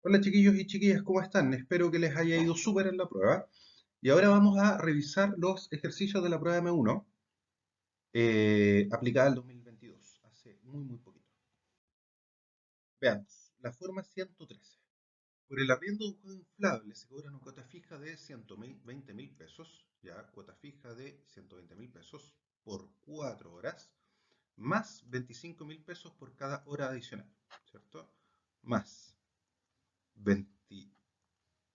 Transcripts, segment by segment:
Hola chiquillos y chiquillas, ¿cómo están? Espero que les haya ido súper en la prueba. Y ahora vamos a revisar los ejercicios de la prueba M1 aplicada al 2022, hace muy poquito. Veamos, la forma 113. Por el arriendo de un juego inflable se cobra una cuota fija de 120.000 pesos, ya, cuota fija de 120.000 pesos por 4 horas, más 25.000 pesos por cada hora adicional, ¿cierto? Más 20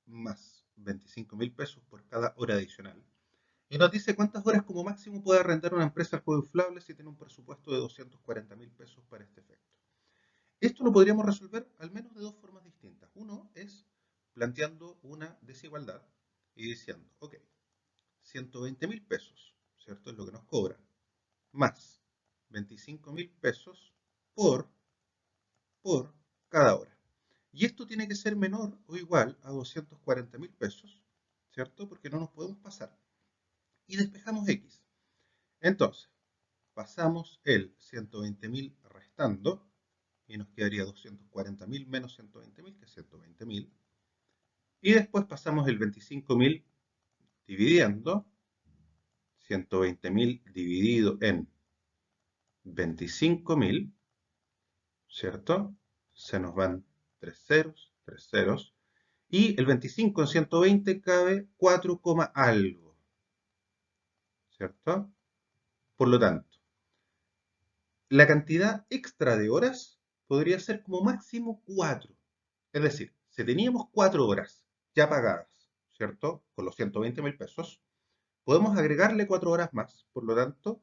más 25.000 pesos por cada hora adicional. Y nos dice cuántas horas como máximo puede arrendar una empresa al juego inflable si tiene un presupuesto de 240.000 pesos para este efecto. Esto lo podríamos resolver al menos de dos formas distintas. Uno es planteando una desigualdad y diciendo, ok, 120.000 pesos, ¿cierto? Es lo que nos cobran, más 25.000 pesos por, por cada hora. Y esto tiene que ser menor o igual a 240.000 pesos, ¿cierto? Porque no nos podemos pasar. Y despejamos X. Entonces, pasamos el 120.000 restando y nos quedaría 240.000 menos 120.000, que es 120.000. Y después pasamos el 25.000 dividiendo 120.000 dividido en 25.000, ¿cierto? Se nos van tres ceros. Y el 25 en 120 cabe 4, algo, ¿cierto? Por lo tanto, la cantidad extra de horas podría ser como máximo 4. Es decir, si teníamos 4 horas ya pagadas, ¿cierto? Con los 120.000 pesos, podemos agregarle 4 horas más. Por lo tanto,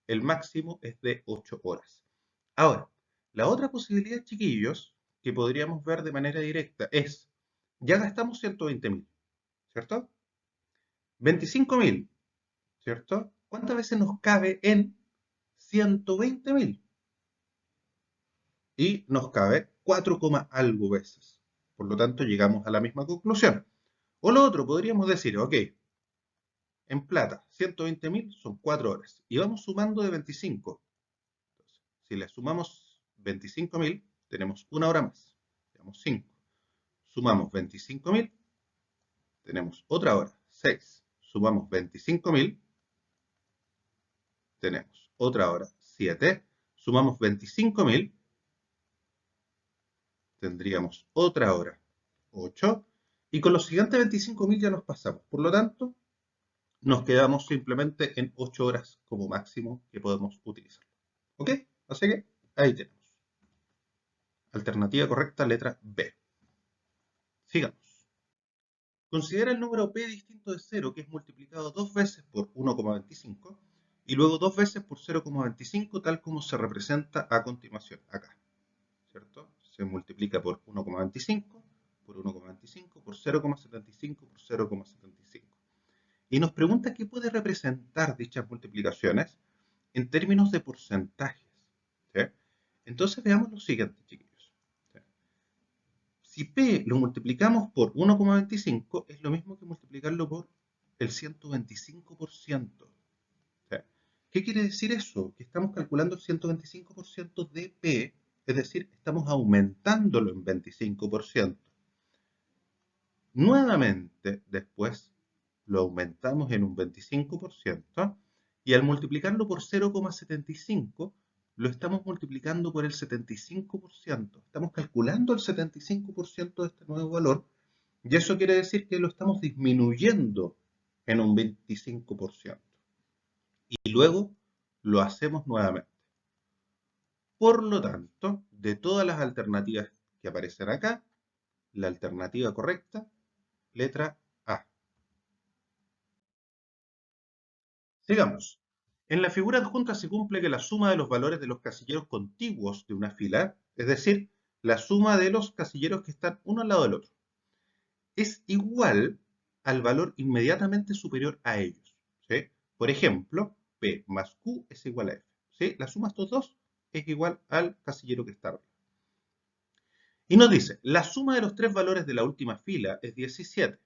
el máximo es de 8 horas. Ahora, la otra posibilidad, chiquillos, que podríamos ver de manera directa es, ya gastamos 120.000, ¿cierto? 25.000, ¿cierto? ¿Cuántas veces nos cabe en 120.000? Y nos cabe 4, algo veces. Por lo tanto, llegamos a la misma conclusión. O lo otro, podríamos decir, ok, en plata, 120.000 son 4 horas. Y vamos sumando de 25. Entonces, si le sumamos 25.000, tenemos una hora más. Tenemos 5. Sumamos 25.000, tenemos otra hora, 6. Sumamos 25.000, tenemos otra hora, 7. Sumamos 25.000, tendríamos otra hora, 8. Y con los siguientes 25.000 ya nos pasamos. Por lo tanto, nos quedamos simplemente en 8 horas como máximo que podemos utilizar. ¿Ok? Así que ahí tenemos. Alternativa correcta, letra B. Sigamos. Considera el número p distinto de 0 que es multiplicado dos veces por 1,25 y luego dos veces por 0,25 tal como se representa a continuación acá. ¿Cierto? Se multiplica por 1,25, por 1,25, por 0,75, por 0,75. Y nos pregunta qué puede representar dichas multiplicaciones en términos de porcentajes. ¿Sí? Entonces veamos lo siguiente, chiquillos. ¿Sí? Si P lo multiplicamos por 1,25 es lo mismo que multiplicarlo por el 125%. ¿Sí? ¿Qué quiere decir eso? Que estamos calculando el 125% de P, es decir, estamos aumentándolo en 25%. Nuevamente, después lo aumentamos en un 25% y al multiplicarlo por 0,75 lo estamos multiplicando por el 75%. Estamos calculando el 75% de este nuevo valor y eso quiere decir que lo estamos disminuyendo en un 25%. Y luego lo hacemos nuevamente. Por lo tanto, de todas las alternativas que aparecen acá, la alternativa correcta, letra A. Sigamos. En la figura adjunta se cumple que la suma de los valores de los casilleros contiguos de una fila, es decir, la suma de los casilleros que están uno al lado del otro, es igual al valor inmediatamente superior a ellos. ¿Sí? Por ejemplo, P más Q es igual a F. ¿Sí? La suma de estos dos es igual al casillero que está arriba. Y nos dice, la suma de los tres valores de la última fila es 17.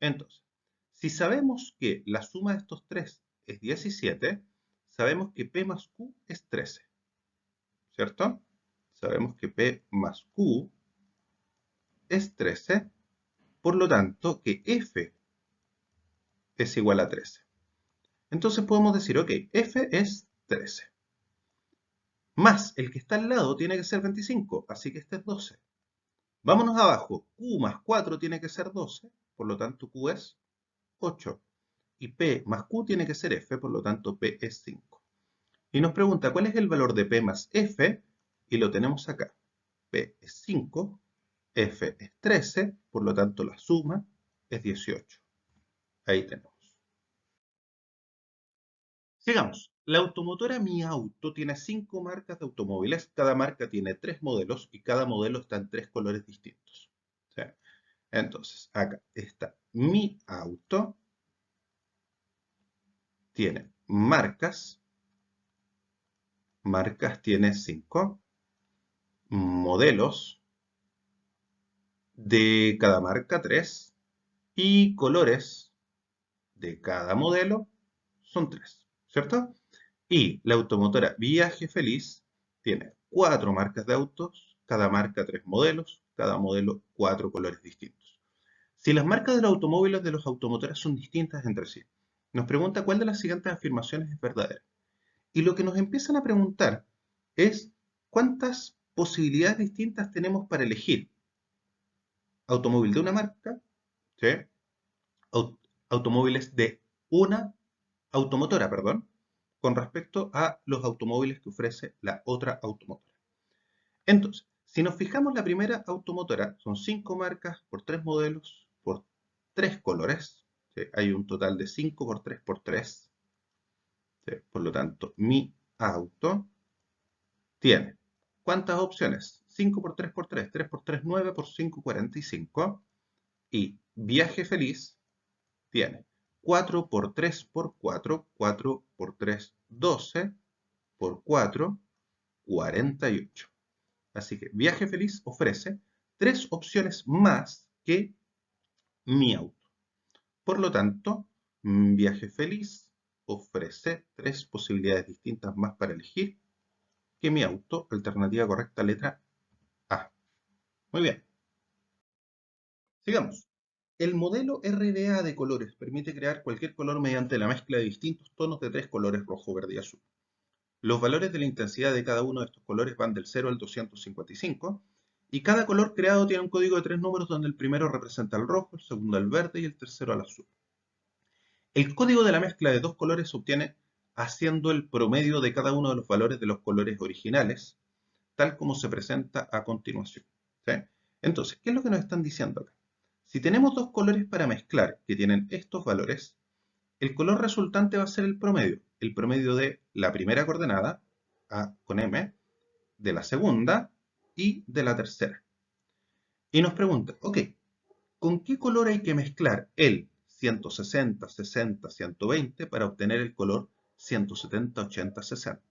Entonces, si sabemos que la suma de estos tres es 17, sabemos que P más Q es 13, ¿cierto? Sabemos que P más Q es 13, por lo tanto que f es igual a 13. Entonces podemos decir, ok, f es 13. Más el que está al lado tiene que ser 25, así que este es 12. Vámonos abajo, q más 4 tiene que ser 12, por lo tanto q es 8. Y p más q tiene que ser f, por lo tanto p es 5. Y nos pregunta cuál es el valor de p más f, y lo tenemos acá. P es 5, f es 13, por lo tanto la suma es 18. Ahí tenemos. Sigamos. La automotora Mi Auto tiene 5 marcas de automóviles, cada marca tiene 3 modelos y cada modelo está en 3 colores distintos. ¿Sí? Entonces, acá está Mi Auto, tiene marcas tiene 5, modelos de cada marca 3 y colores de cada modelo son 3, ¿cierto? Y la automotora Viaje Feliz tiene 4 marcas de autos, cada marca 3 modelos, cada modelo 4 colores distintos. Si las marcas de los automóviles de los automotoras son distintas entre sí, nos pregunta cuál de las siguientes afirmaciones es verdadera. Y lo que nos empiezan a preguntar es cuántas posibilidades distintas tenemos para elegir automóvil de una marca, ¿sí? Automóviles de una automotora, perdón, con respecto a los automóviles que ofrece la otra automotora. Entonces, si nos fijamos, la primera automotora son 5 marcas por 3 modelos por 3 colores. ¿Sí? Hay un total de 5 por 3 por 3. ¿Sí? Por lo tanto, Mi Auto tiene ¿cuántas opciones? 5 por 3 por 3, 3 por 3, 9 por 5, 45. Y Viaje Feliz tiene 4 por 3 por 4, 4 por 3, 12 por 4, 48. Así que Viaje Feliz ofrece 3 opciones más que Mi Auto. Por lo tanto, Viaje Feliz ofrece 3 posibilidades distintas más para elegir que Mi Auto. Alternativa correcta, letra A. Muy bien. Sigamos. El modelo RDA de colores permite crear cualquier color mediante la mezcla de distintos tonos de 3 colores: rojo, verde y azul. Los valores de la intensidad de cada uno de estos colores van del 0 al 255, y cada color creado tiene un código de 3 números donde el primero representa al rojo, el segundo al verde y el tercero al azul. El código de la mezcla de 2 colores se obtiene haciendo el promedio de cada uno de los valores de los colores originales, tal como se presenta a continuación. ¿Sí? Entonces, ¿qué es lo que nos están diciendo acá? Si tenemos 2 colores para mezclar que tienen estos valores, el color resultante va a ser el promedio de la primera coordenada, A con M, de la segunda y de la tercera. Y nos pregunta, ok, ¿con qué color hay que mezclar el 160, 60, 120 para obtener el color 170, 80, 60?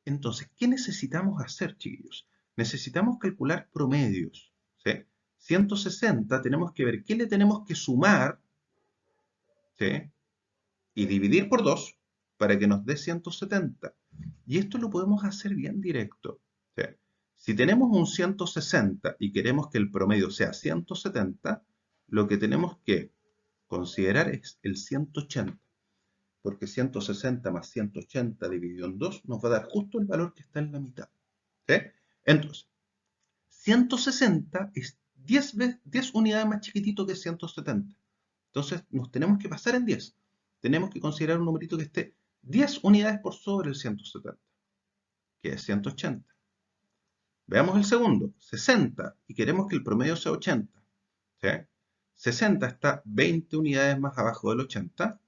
Entonces, ¿qué necesitamos hacer, chiquillos? Necesitamos calcular promedios. ¿Sí? 160 tenemos que ver qué le tenemos que sumar, ¿sí? Y dividir por 2 para que nos dé 170. Y esto lo podemos hacer bien directo. ¿Sí? Si tenemos un 160 y queremos que el promedio sea 170, lo que tenemos que considerar es el 180. Porque 160 más 180 dividido en 2 nos va a dar justo el valor que está en la mitad. ¿Sí? Entonces, 160 es 10 unidades más chiquitito que 170. Entonces, nos tenemos que pasar en 10. Tenemos que considerar un numerito que esté 10 unidades por sobre el 170, que es 180. Veamos el segundo, 60, y queremos que el promedio sea 80. ¿Sí? 60 está 20 unidades más abajo del 80,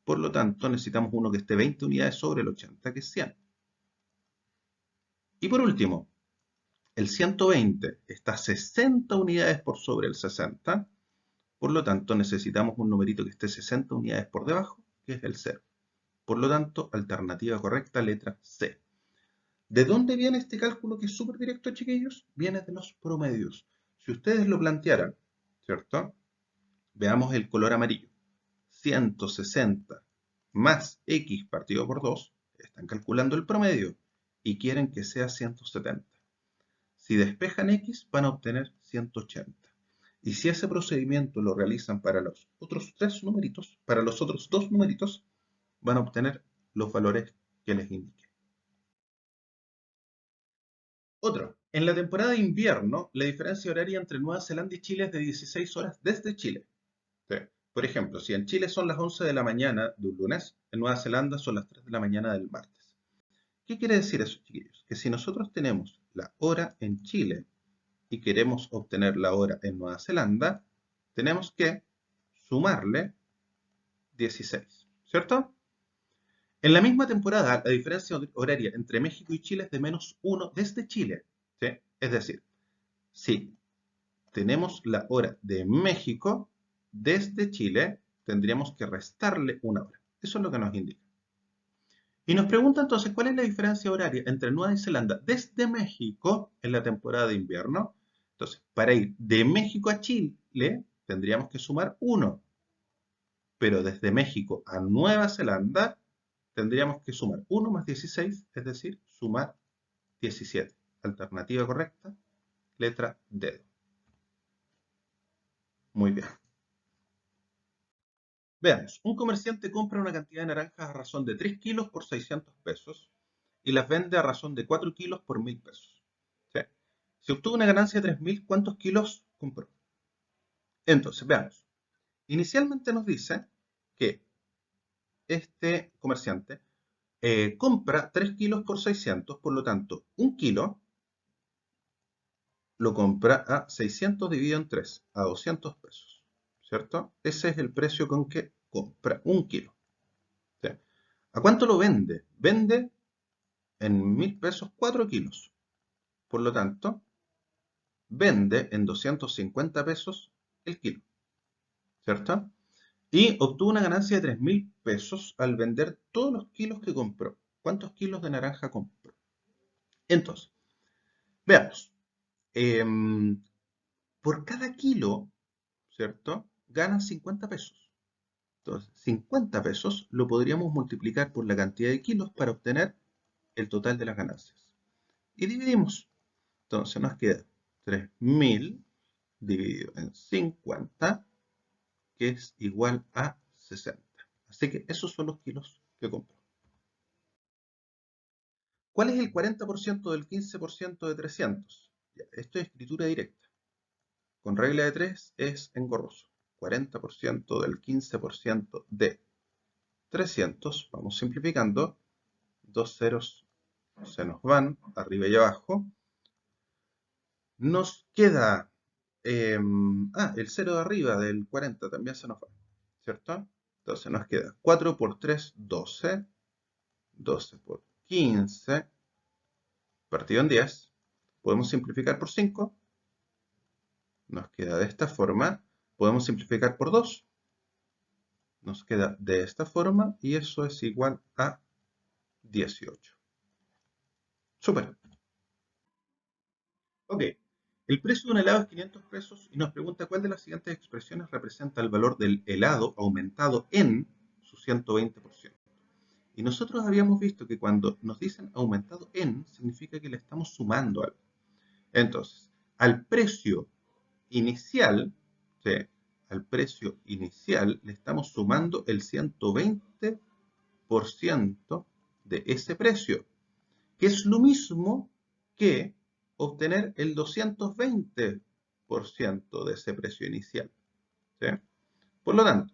por lo tanto necesitamos uno que esté 20 unidades sobre el 80, que es 100. Y por último, el 120 está 60 unidades por sobre el 60, por lo tanto necesitamos un numerito que esté 60 unidades por debajo, que es el 0. Por lo tanto, alternativa correcta, letra C. ¿De dónde viene este cálculo que es súper directo, chiquillos? Viene de los promedios. Si ustedes lo plantearan, ¿cierto? Veamos el color amarillo. 160 más X partido por 2, están calculando el promedio y quieren que sea 170. Si despejan X, van a obtener 180. Y si ese procedimiento lo realizan para los otros tres numeritos, para los otros dos numeritos, van a obtener los valores que les indique. Otro, en la temporada de invierno, la diferencia horaria entre Nueva Zelanda y Chile es de 16 horas desde Chile. Sí. Por ejemplo, si en Chile son las 11 de la mañana de un lunes, en Nueva Zelanda son las 3 de la mañana del martes. ¿Qué quiere decir eso, chiquillos? Que si nosotros tenemos la hora en Chile y queremos obtener la hora en Nueva Zelanda, tenemos que sumarle 16, ¿cierto? En la misma temporada, la diferencia horaria entre México y Chile es de -1 desde Chile, ¿sí? Es decir, si tenemos la hora de México desde Chile, tendríamos que restarle una hora. Eso es lo que nos indica. Y nos pregunta entonces cuál es la diferencia horaria entre Nueva Zelanda desde México en la temporada de invierno. Entonces, para ir de México a Chile, tendríamos que sumar 1. Pero desde México a Nueva Zelanda, tendríamos que sumar 1 más 16, es decir, sumar 17. Alternativa correcta, letra D. Muy bien. Veamos, un comerciante compra una cantidad de naranjas a razón de 3 kilos por 600 pesos y las vende a razón de 4 kilos por 1000 pesos. ¿Sí? Si obtuvo una ganancia de 3000, ¿cuántos kilos compró? Entonces, veamos. Inicialmente nos dice que este comerciante compra 3 kilos por 600, por lo tanto, un kilo lo compra a 600 dividido en 3, a 200 pesos. ¿Cierto? Ese es el precio con que compra un kilo. ¿Sí? ¿A cuánto lo vende? Vende en 1000 pesos 4 kilos. Por lo tanto, vende en 250 pesos el kilo. ¿Cierto? Y obtuvo una ganancia de 3000 pesos al vender todos los kilos que compró. ¿Cuántos kilos de naranja compró? Entonces, veamos. Por cada kilo, ¿cierto? Ganan 50 pesos. Entonces, 50 pesos lo podríamos multiplicar por la cantidad de kilos para obtener el total de las ganancias. Y dividimos. Entonces nos queda 3000 dividido en 50, que es igual a 60. Así que esos son los kilos que compró. ¿Cuál es el 40% del 15% de 300? Esto es escritura directa. Con regla de 3 es engorroso. 40% del 15% de 300. Vamos simplificando. Dos ceros se nos van arriba y abajo. Nos queda el 0 de arriba del 40 también se nos va, ¿cierto? Entonces nos queda 4 por 3, 12. 12 por 15, partido en 10. Podemos simplificar por 5. Nos queda de esta forma. Podemos simplificar por 2. Nos queda de esta forma y eso es igual a 18. Súper. Ok. El precio de un helado es 500 pesos y nos pregunta cuál de las siguientes expresiones representa el valor del helado aumentado en su 120%. Y nosotros habíamos visto que cuando nos dicen aumentado en, significa que le estamos sumando algo. Entonces, al precio inicial, ¿sí? Al precio inicial le estamos sumando el 120% de ese precio, que es lo mismo que obtener el 220% de ese precio inicial. ¿Sí? Por lo tanto,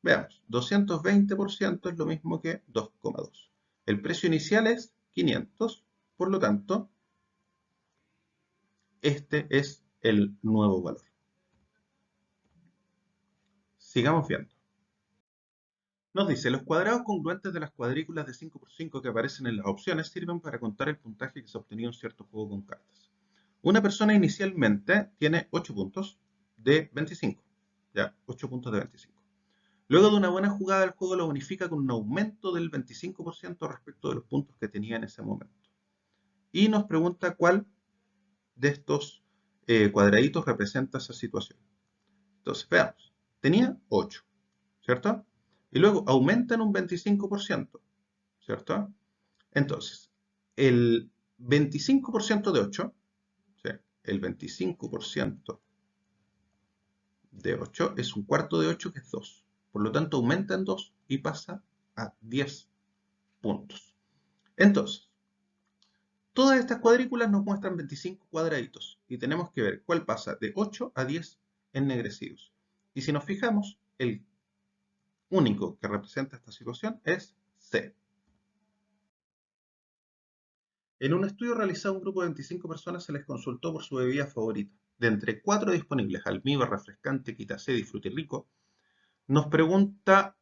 veamos, 220% es lo mismo que 2,2. El precio inicial es 500, por lo tanto, este es el nuevo valor. Sigamos viendo. Nos dice, los cuadrados congruentes de las cuadrículas de 5×5 que aparecen en las opciones sirven para contar el puntaje que se ha obtenido en cierto juego con cartas. Una persona inicialmente tiene 8 puntos de 25. ¿Ya? 8 puntos de 25. Luego de una buena jugada, el juego lo bonifica con un aumento del 25% respecto de los puntos que tenía en ese momento. Y nos pregunta cuál de estos cuadraditos representa esa situación. Entonces, veamos. Tenía 8, ¿cierto? Y luego aumenta en un 25%, ¿cierto? Entonces, el 25% de 8, ¿sí? El 25% de 8 es un cuarto de 8, que es 2. Por lo tanto, aumenta en 2 y pasa a 10 puntos. Entonces, todas estas cuadrículas nos muestran 25 cuadraditos y tenemos que ver cuál pasa de 8 a 10 ennegrecidos. Y si nos fijamos, el único que representa esta situación es C. En un estudio realizado a un grupo de 25 personas se les consultó por su bebida favorita. De entre 4 disponibles, almíbar, refrescante, Quitaced y Frutirrico, nos pregunta,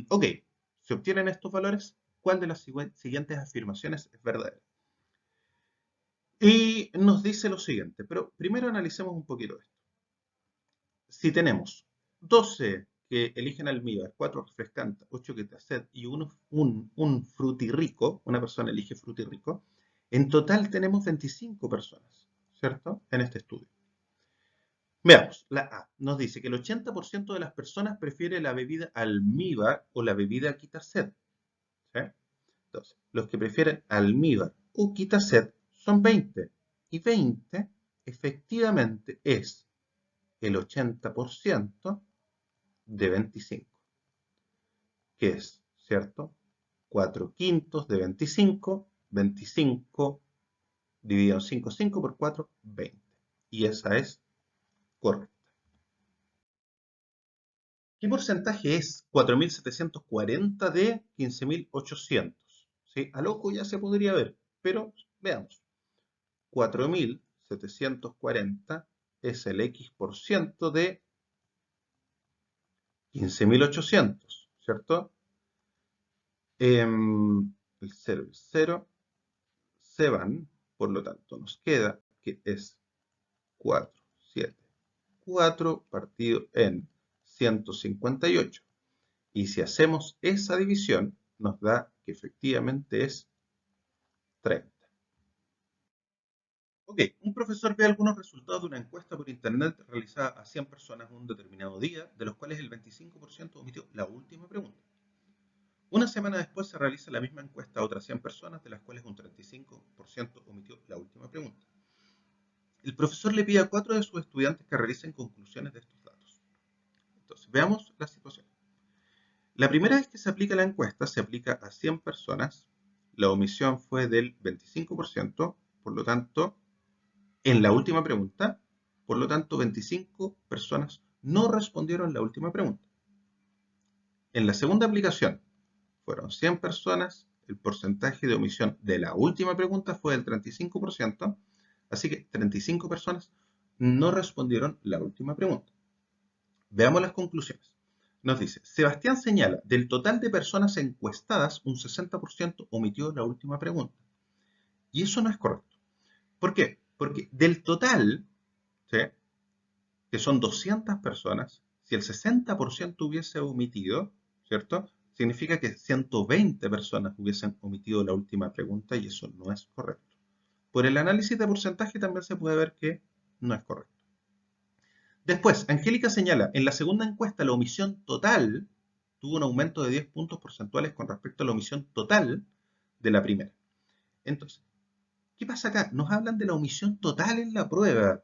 ok, si obtienen estos valores, ¿cuál de las siguientes afirmaciones es verdadera? Y nos dice lo siguiente, pero primero analicemos un poquito esto. Si tenemos 12 que eligen almíbar, 4 refrescantes, 8 Quitaced y un frutirrico, una persona elige frutirrico, en total tenemos 25 personas, ¿cierto? En este estudio. Veamos, la A nos dice que el 80% de las personas prefiere la bebida almíbar o la bebida Quitaced, ¿sí? Entonces, los que prefieren almíbar o Quitaced son 20, y 20 efectivamente es el 80% de 25, que es, ¿cierto? 4 quintos de 25, 25 dividido en 5, 5 por 4, 20. Y esa es correcta. ¿Qué porcentaje es 4.740 de 15.800? ¿Sí? Al ojo ya se podría ver, pero veamos. 4.740 es el X% de 15.800, ¿cierto? El 0 y el 0 se van, por lo tanto nos queda que es 4, 7, 4 partido en 158. Y si hacemos esa división, nos da que efectivamente es 30. Ok, un profesor ve algunos resultados de una encuesta por internet realizada a 100 personas un determinado día, de los cuales el 25% omitió la última pregunta. Una semana después se realiza la misma encuesta a otras 100 personas, de las cuales un 35% omitió la última pregunta. El profesor le pide a 4 de sus estudiantes que realicen conclusiones de estos datos. Entonces, veamos la situación. La primera vez que se aplica la encuesta, se aplica a 100 personas. La omisión fue del 25%, por lo tanto, en la última pregunta, por lo tanto, 25 personas no respondieron la última pregunta. En la segunda aplicación, fueron 100 personas, el porcentaje de omisión de la última pregunta fue del 35%, así que 35 personas no respondieron la última pregunta. Veamos las conclusiones. Nos dice, Sebastián señala, del total de personas encuestadas, un 60% omitió la última pregunta. Y eso no es correcto. ¿Por qué? Porque del total, ¿sí?, que son 200 personas, si el 60% hubiese omitido, ¿cierto? Significa que 120 personas hubiesen omitido la última pregunta y eso no es correcto. Por el análisis de porcentaje también se puede ver que no es correcto. Después, Angélica señala, en la segunda encuesta la omisión total tuvo un aumento de 10 puntos porcentuales con respecto a la omisión total de la primera. Entonces, ¿qué pasa acá? Nos hablan de la omisión total en la prueba.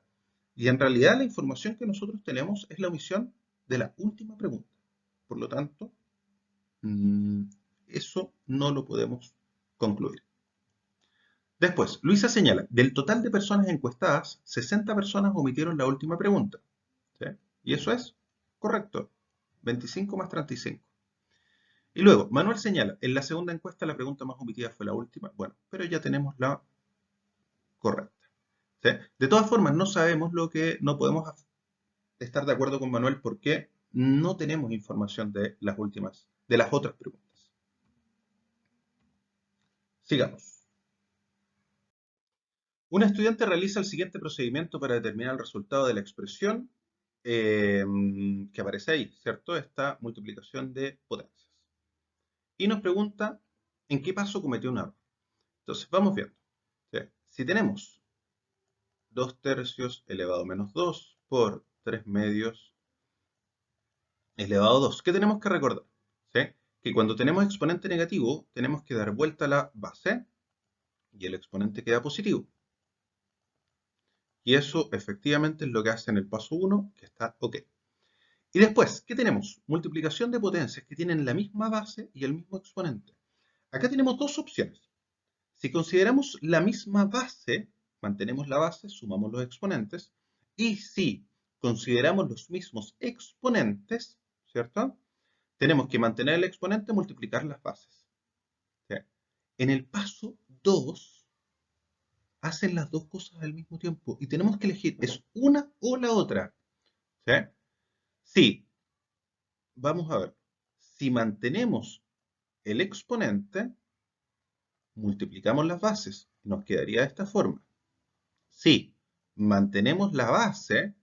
Y en realidad la información que nosotros tenemos es la omisión de la última pregunta. Por lo tanto, eso no lo podemos concluir. Después, Luisa señala, del total de personas encuestadas, 60 personas omitieron la última pregunta. ¿Sí? Y eso es correcto. 25 más 35. Y luego, Manuel señala, en la segunda encuesta la pregunta más omitida fue la última. Bueno, pero ya tenemos la correcta. ¿Sí? De todas formas, no sabemos lo que, no podemos estar de acuerdo con Manuel porque no tenemos información de las últimas, de las otras preguntas. Sigamos. Un estudiante realiza el siguiente procedimiento para determinar el resultado de la expresión que aparece ahí, ¿cierto? Esta multiplicación de potencias. Y nos pregunta en qué paso cometió un error. Entonces, vamos viendo. ¿Sí? Si tenemos 2 tercios elevado a menos 2 por 3 medios elevado a 2, ¿qué tenemos que recordar? ¿Sí? Que cuando tenemos exponente negativo, tenemos que dar vuelta a la base y el exponente queda positivo. Y eso efectivamente es lo que hace en el paso 1, que está ok. Y después, ¿qué tenemos? Multiplicación de potencias que tienen la misma base y el mismo exponente. Acá tenemos dos opciones. Si consideramos la misma base, mantenemos la base, sumamos los exponentes. Y si consideramos los mismos exponentes, ¿cierto? Tenemos que mantener el exponente, multiplicar las bases. ¿Sí? En el paso 2, hacen las dos cosas al mismo tiempo y tenemos que elegir, ¿es una o la otra? ¿Sí? Sí, vamos a ver. Si mantenemos el exponente, multiplicamos las bases y nos quedaría de esta forma. Si mantenemos la base,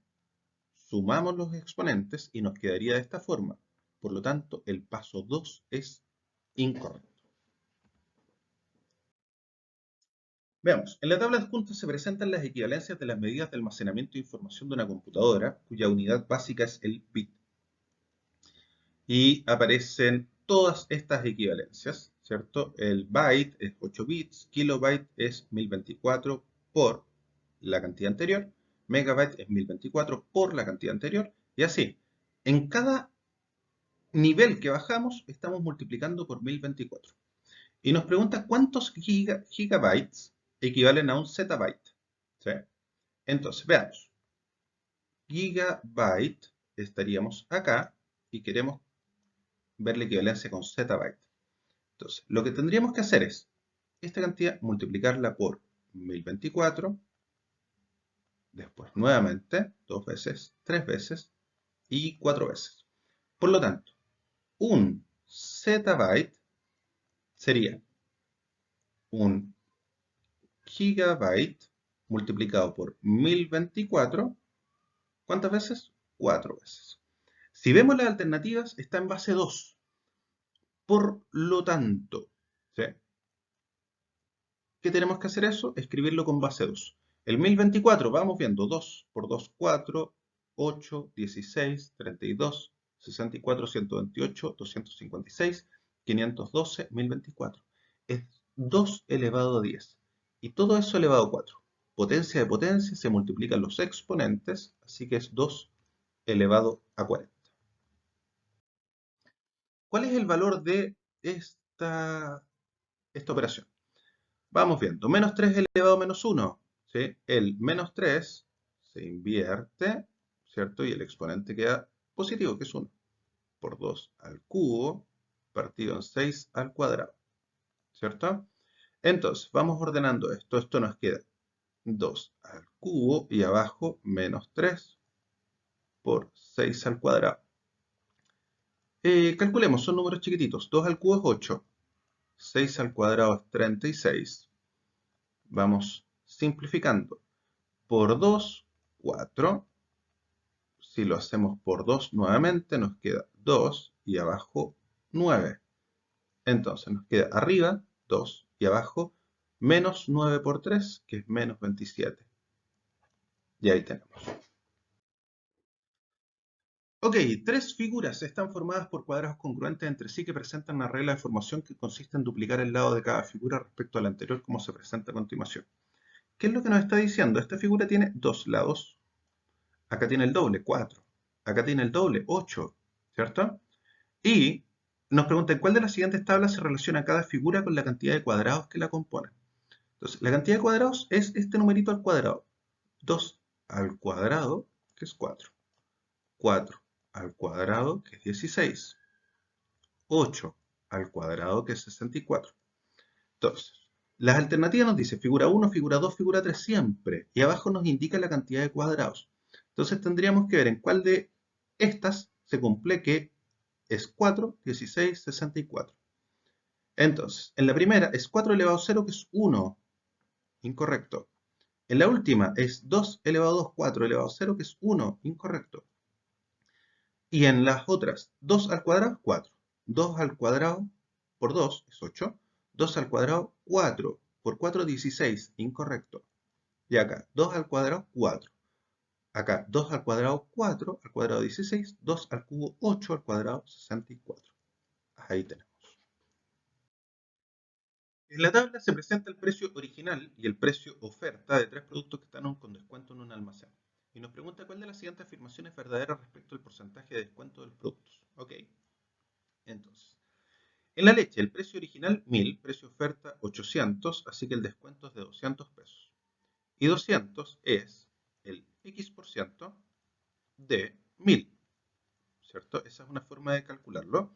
sumamos los exponentes y nos quedaría de esta forma. Por lo tanto, el paso 2 es incorrecto. Veamos, en la tabla adjunta se presentan las equivalencias de las medidas de almacenamiento de información de una computadora, cuya unidad básica es el bit. Y aparecen todas estas equivalencias, ¿cierto? El byte es 8 bits, kilobyte es 1024 por la cantidad anterior, megabyte es 1024 por la cantidad anterior, y así. En cada nivel que bajamos, estamos multiplicando por 1024. Y nos pregunta cuántos gigabytes equivalen a un zettabyte. ¿Sí? Entonces, veamos. Gigabyte, estaríamos acá y queremos ver la equivalencia con zettabyte. Entonces, lo que tendríamos que hacer es esta cantidad multiplicarla por 1024, después nuevamente, 2 veces, 3 veces y 4 veces. Por lo tanto, un zettabyte sería un gigabyte multiplicado por 1024. ¿Cuántas veces? 4 veces. Si vemos las alternativas, está en base 2. Por lo tanto, ¿sí? ¿Qué tenemos que hacer eso? Escribirlo con base 2. El 1024, vamos viendo, 2 por 2, 4, 8, 16, 32, 64, 128, 256, 512, 1024. Es 2 elevado a 10. Y todo eso elevado a 4. Potencia de potencia, se multiplican los exponentes, así que es 2 elevado a 40. ¿Cuál es el valor de esta operación? Vamos viendo. Menos 3 elevado a menos 1. ¿Sí? El menos 3 se invierte, ¿cierto? Y el exponente queda positivo, que es 1. Por 2 al cubo, partido en 6 al cuadrado. ¿Cierto? Entonces, vamos ordenando esto. Esto nos queda 2 al cubo y abajo menos 3 por 6 al cuadrado. Calculemos, son números chiquititos. 2 al cubo es 8. 6 al cuadrado es 36. Vamos simplificando. Por 2, 4. Si lo hacemos por 2 nuevamente, nos queda 2 y abajo 9. Entonces nos queda arriba 2 y abajo menos 9 por 3, que es menos 27. Y ahí tenemos. Ok, tres figuras están formadas por cuadrados congruentes entre sí que presentan una regla de formación que consiste en duplicar el lado de cada figura respecto a la anterior como se presenta a continuación. ¿Qué es lo que nos está diciendo? Esta figura tiene dos lados. Acá tiene el doble, 4. Acá tiene el doble, 8. ¿Cierto? Y nos pregunta en cuál de las siguientes tablas se relaciona cada figura con la cantidad de cuadrados que la componen. Entonces, la cantidad de cuadrados es este numerito al cuadrado. 2 al cuadrado, que es 4. 4 al cuadrado, que es 16. 8 al cuadrado, que es 64. Entonces, las alternativas nos dice figura 1, figura 2, figura 3 siempre. Y abajo nos indica la cantidad de cuadrados. Entonces tendríamos que ver en cuál de estas se cumple que es 4, 16, 64. Entonces, en la primera es 4 elevado a 0, que es 1. Incorrecto. En la última es 2 elevado a 2, 4 elevado a 0, que es 1. Incorrecto. Y en las otras, 2 al cuadrado, 4. 2 al cuadrado por 2 es 8. 2 al cuadrado, 4. Por 4, 16. Incorrecto. Y acá, 2 al cuadrado, 4. Acá, 2 al cuadrado, 4. Al cuadrado, 16. 2 al cubo, 8. Al cuadrado, 64. Ahí tenemos. En la tabla se presenta el precio original y el precio oferta de tres productos que están con descuento en un almacén. Y nos pregunta cuál de las siguientes afirmaciones es verdadera respecto al porcentaje de descuento de los productos. Ok, entonces, en la leche el precio original 1000, precio oferta 800, así que el descuento es de 200 pesos. Y 200 es el X% de 1000, ¿cierto? Esa es una forma de calcularlo.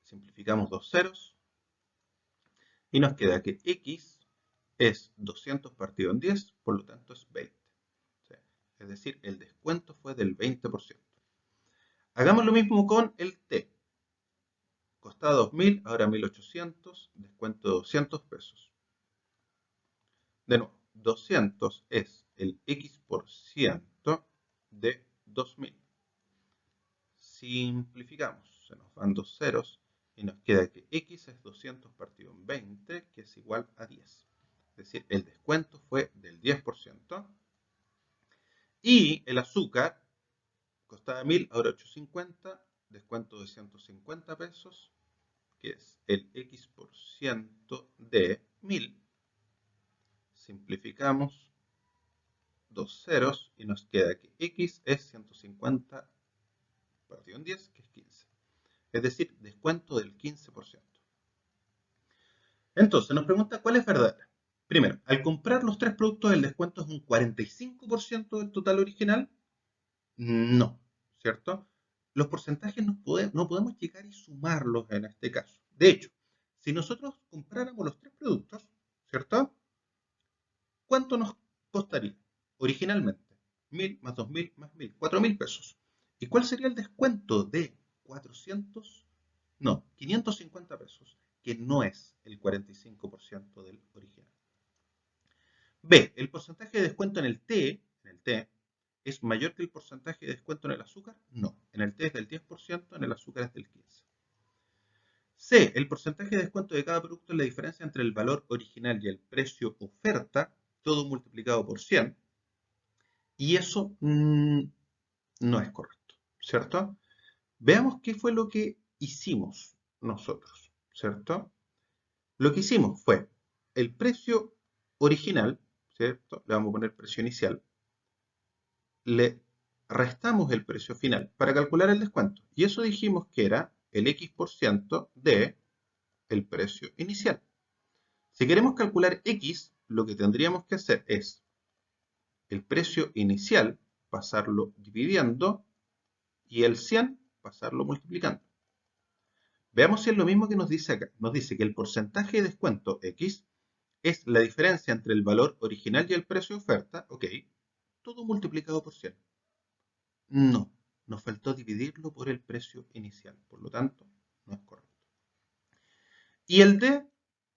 Simplificamos dos ceros y nos queda que X es 200 partido en 10, por lo tanto es 20. ¿Sí? Es decir, el descuento fue del 20%. Hagamos lo mismo con el T. Costaba 2000, ahora 1800, descuento de 200 pesos. De nuevo, 200 es el X% de 2000. Simplificamos, se nos van dos ceros y nos queda que X es 200 partido en 20, que es igual a 10. Es decir, el descuento fue del 10%. Y el azúcar costaba 1000, ahora 850, descuento de 150 pesos, que es el X% de 1000. Simplificamos dos ceros y nos queda que X es 150 partido en 10, que es 15. Es decir, descuento del 15%. Entonces, nos pregunta cuál es verdadera. Primero, al comprar los tres productos, el descuento es un 45% del total original. No, ¿cierto? Los porcentajes no podemos llegar y sumarlos en este caso. De hecho, si nosotros compráramos los tres productos, ¿cierto? ¿Cuánto nos costaría originalmente? 1000 más 2000 más 1000, 4000 pesos. ¿Y cuál sería el descuento de 400? No, 550 pesos, que no es el 45% del original. B, el porcentaje de descuento en el T, ¿es mayor que el porcentaje de descuento en el azúcar? No, en el T es del 10%, en el azúcar es del 15%. C, el porcentaje de descuento de cada producto es la diferencia entre el valor original y el precio oferta, todo multiplicado por 100. Y eso no es correcto, ¿cierto? Veamos qué fue lo que hicimos nosotros, ¿cierto? Lo que hicimos fue el precio original, ¿cierto? Le vamos a poner precio inicial. Le restamos el precio final para calcular el descuento. Y eso dijimos que era el X% de el precio inicial. Si queremos calcular X, lo que tendríamos que hacer es el precio inicial, pasarlo dividiendo, y el 100, pasarlo multiplicando. Veamos si es lo mismo que nos dice acá. Nos dice que el porcentaje de descuento X es la diferencia entre el valor original y el precio de oferta, ok, todo multiplicado por 100. No, nos faltó dividirlo por el precio inicial, por lo tanto, no es correcto. ¿Y el D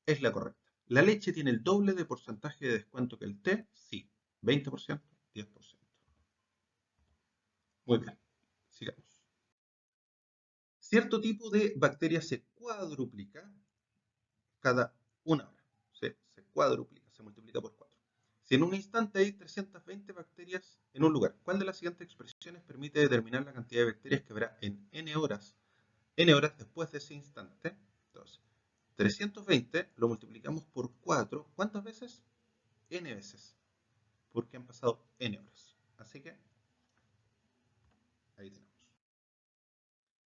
es la correcta? ¿La leche tiene el doble de porcentaje de descuento que el té? Sí, 20%, 10%. Muy bien, sigamos. Cierto tipo de bacteria se cuadruplica cada una hora. Se cuadruplica, se multiplica por 4. Si en un instante hay 320 bacterias en un lugar, ¿cuál de las siguientes expresiones permite determinar la cantidad de bacterias que habrá en n horas después de ese instante? Entonces, 320 lo multiplicamos por 4. ¿Cuántas veces? N veces. Porque han pasado n horas. Así que, ahí tenemos.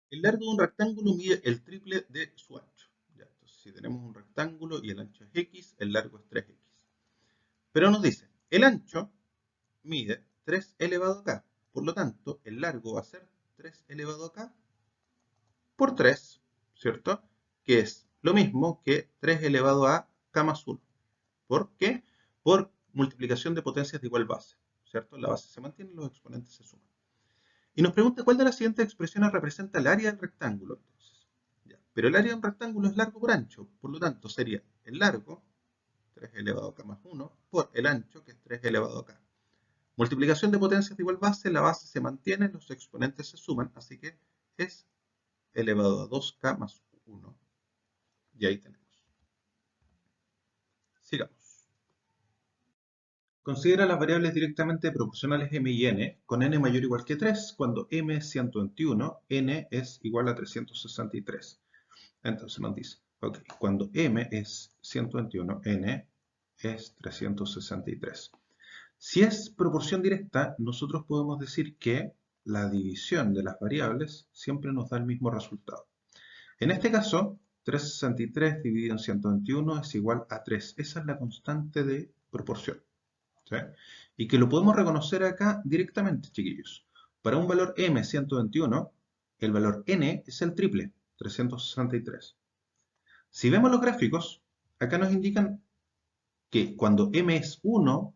El largo de un rectángulo mide el triple de su ancho. Ya, entonces, si tenemos un rectángulo y el ancho es x, el largo es 3x. Pero nos dice, el ancho mide 3 elevado a k. Por lo tanto, el largo va a ser 3 elevado a k por 3, ¿cierto? Que es lo mismo que 3 elevado a k más 1. ¿Por qué? Por multiplicación de potencias de igual base, ¿cierto? La base se mantiene y los exponentes se suman. Y nos pregunta cuál de las siguientes expresiones representa el área del rectángulo. Entonces, ya. Pero el área de un rectángulo es largo por ancho, por lo tanto sería el largo, 3 elevado a k más 1, por el ancho, que es 3 elevado a k. Multiplicación de potencias de igual base, la base se mantiene, los exponentes se suman, así que es elevado a 2k más 1. Y ahí tenemos. Sigamos. Considera las variables directamente proporcionales m y n con n mayor o igual que 3, cuando m es 121, n es igual a 363. Entonces nos dice, Ok, cuando m es 121, n es 363. Si es proporción directa, nosotros podemos decir que la división de las variables siempre nos da el mismo resultado. En este caso, 363 dividido en 121 es igual a 3. Esa es la constante de proporción, ¿sí? Y que lo podemos reconocer acá directamente, chiquillos. Para un valor m 121, el valor n es el triple, 363. Si vemos los gráficos, acá nos indican que cuando m es 1,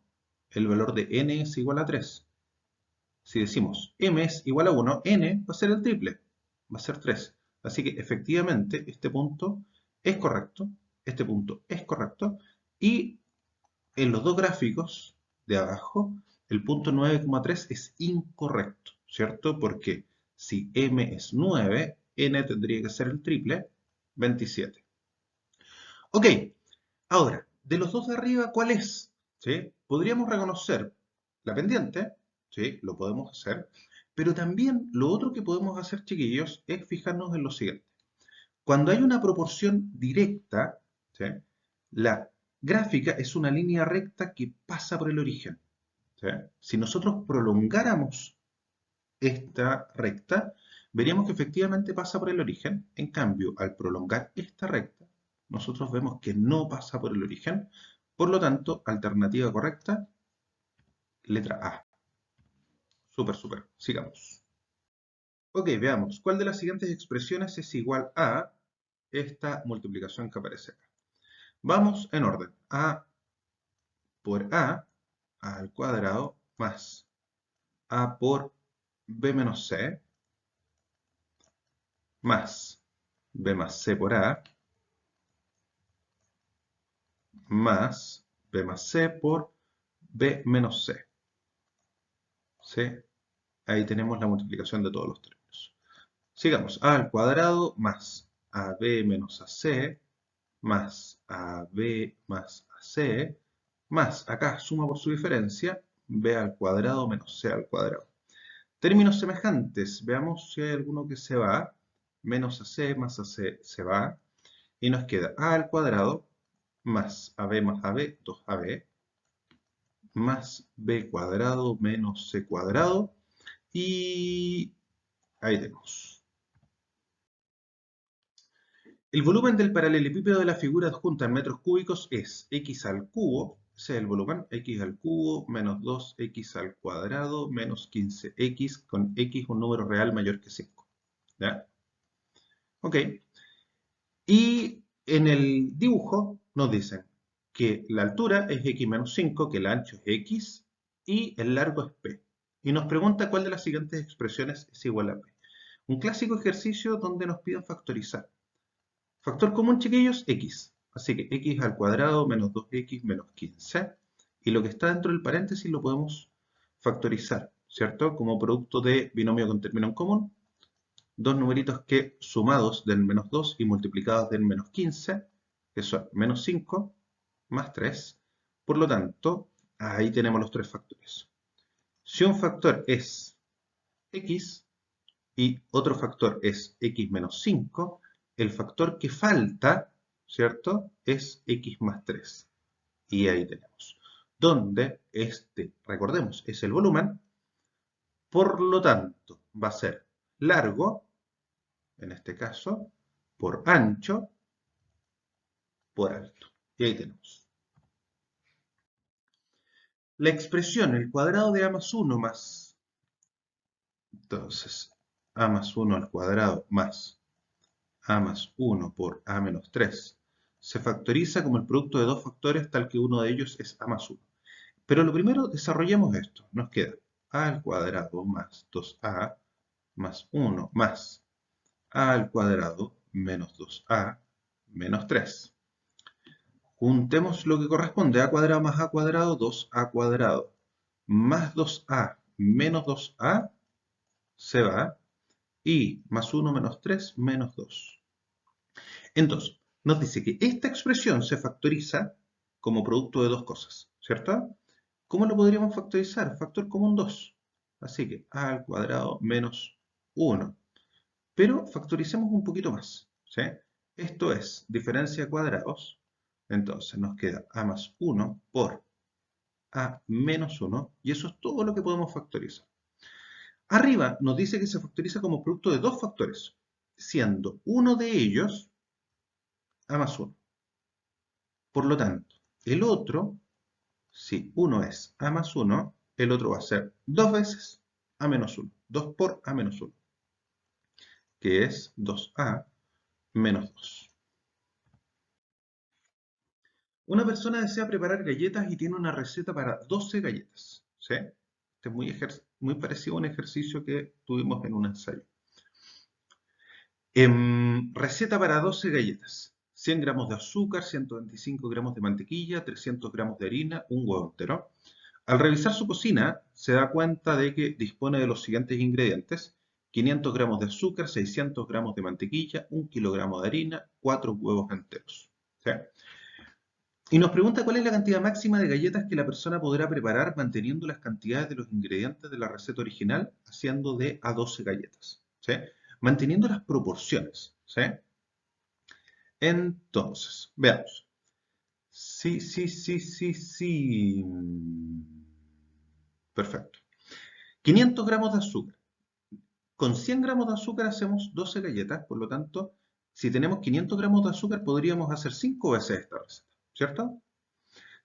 el valor de n es igual a 3. Si decimos m es igual a 1, n va a ser el triple, va a ser 3. Así que efectivamente este punto es correcto, este punto es correcto, y en los dos gráficos de abajo, el punto 9,3 es incorrecto, ¿cierto? Porque si m es 9, n tendría que ser el triple, 27. Ok, ahora, de los dos de arriba, ¿cuál es? ¿Sí? Podríamos reconocer la pendiente, ¿sí? Lo podemos hacer, pero también lo otro que podemos hacer, chiquillos, es fijarnos en lo siguiente. Cuando hay una proporción directa, ¿sí? La gráfica es una línea recta que pasa por el origen, ¿sí? Si nosotros prolongáramos esta recta, veríamos que efectivamente pasa por el origen. En cambio, al prolongar esta recta, nosotros vemos que no pasa por el origen. Por lo tanto, alternativa correcta, letra A. Súper, súper. Sigamos. Ok, veamos. ¿Cuál de las siguientes expresiones es igual a esta multiplicación que aparece acá? Vamos en orden. A por A al cuadrado más A por B menos C más B más C por A más B más C por B menos C. ¿Sí? Ahí tenemos la multiplicación de todos los términos. Sigamos. A al cuadrado más AB menos AC más AB más AC más, acá suma por su diferencia, B al cuadrado menos C al cuadrado. Términos semejantes. Veamos si hay alguno que se va. Menos AC más AC se va. Y nos queda A al cuadrado más AB, 2AB, más B cuadrado menos C cuadrado. Y ahí tenemos. El volumen del paralelepípedo de la figura adjunta en metros cúbicos es x al cubo, ese es el volumen, x al cubo menos 2x al cuadrado menos 15x con x un número real mayor que 5. ¿Ya? Ok. Y en el dibujo nos dicen que la altura es x menos 5, que el ancho es x y el largo es p. Y nos pregunta cuál de las siguientes expresiones es igual a p. Un clásico ejercicio donde nos piden factorizar. Factor común, chiquillos, x. Así que x al cuadrado menos 2x menos 15. Y lo que está dentro del paréntesis lo podemos factorizar, ¿cierto? Como producto de binomio con término en común. Dos numeritos que sumados den menos 2 y multiplicados den menos 15, que son menos 5, más 3. Por lo tanto, ahí tenemos los tres factores. Si un factor es x y otro factor es x menos 5, el factor que falta, ¿cierto?, es x más 3. Y ahí tenemos. Donde este, recordemos, es el volumen, por lo tanto, va a ser largo, en este caso, por ancho, por alto. Y ahí tenemos. La expresión, el cuadrado de a más 1 más, entonces, a más 1 al cuadrado más a más 1 por a menos 3 se factoriza como el producto de dos factores tal que uno de ellos es a más 1. Pero lo primero, desarrollemos esto. Nos queda a al cuadrado más 2a más 1 más a al cuadrado menos 2a menos 3. Juntemos lo que corresponde. A cuadrado más a cuadrado, 2a cuadrado más 2a menos 2a se va. Y más 1 menos 3 menos 2. Entonces, nos dice que esta expresión se factoriza como producto de dos cosas, ¿cierto? ¿Cómo lo podríamos factorizar? Factor común 2. Así que a al cuadrado menos 1. Pero factoricemos un poquito más, ¿sí? Esto es diferencia de cuadrados. Entonces nos queda a más 1 por a menos 1, y eso es todo lo que podemos factorizar. Arriba nos dice que se factoriza como producto de dos factores, siendo uno de ellos a más 1. Por lo tanto, el otro, si uno es a más 1, el otro va a ser dos veces a menos 1. 2 por a menos 1, que es 2a menos 2. Una persona desea preparar galletas y tiene una receta para 12 galletas. ¿Sí? Este es muy parecido a un ejercicio que tuvimos en un ensayo. Receta para 12 galletas. 100 gramos de azúcar, 125 gramos de mantequilla, 300 gramos de harina, un huevo entero. Al revisar su cocina, se da cuenta de que dispone de los siguientes ingredientes: 500 gramos de azúcar, 600 gramos de mantequilla, 1 kilogramo de harina, 4 huevos enteros. ¿Sí? Y nos pregunta cuál es la cantidad máxima de galletas que la persona podrá preparar manteniendo las cantidades de los ingredientes de la receta original, haciendo de a 12 galletas. ¿Sí? Manteniendo las proporciones. ¿Sí? Entonces, veamos. Sí. Perfecto. 500 gramos de azúcar. Con 100 gramos de azúcar hacemos 12 galletas, por lo tanto, si tenemos 500 gramos de azúcar podríamos hacer 5 veces esta receta, ¿cierto?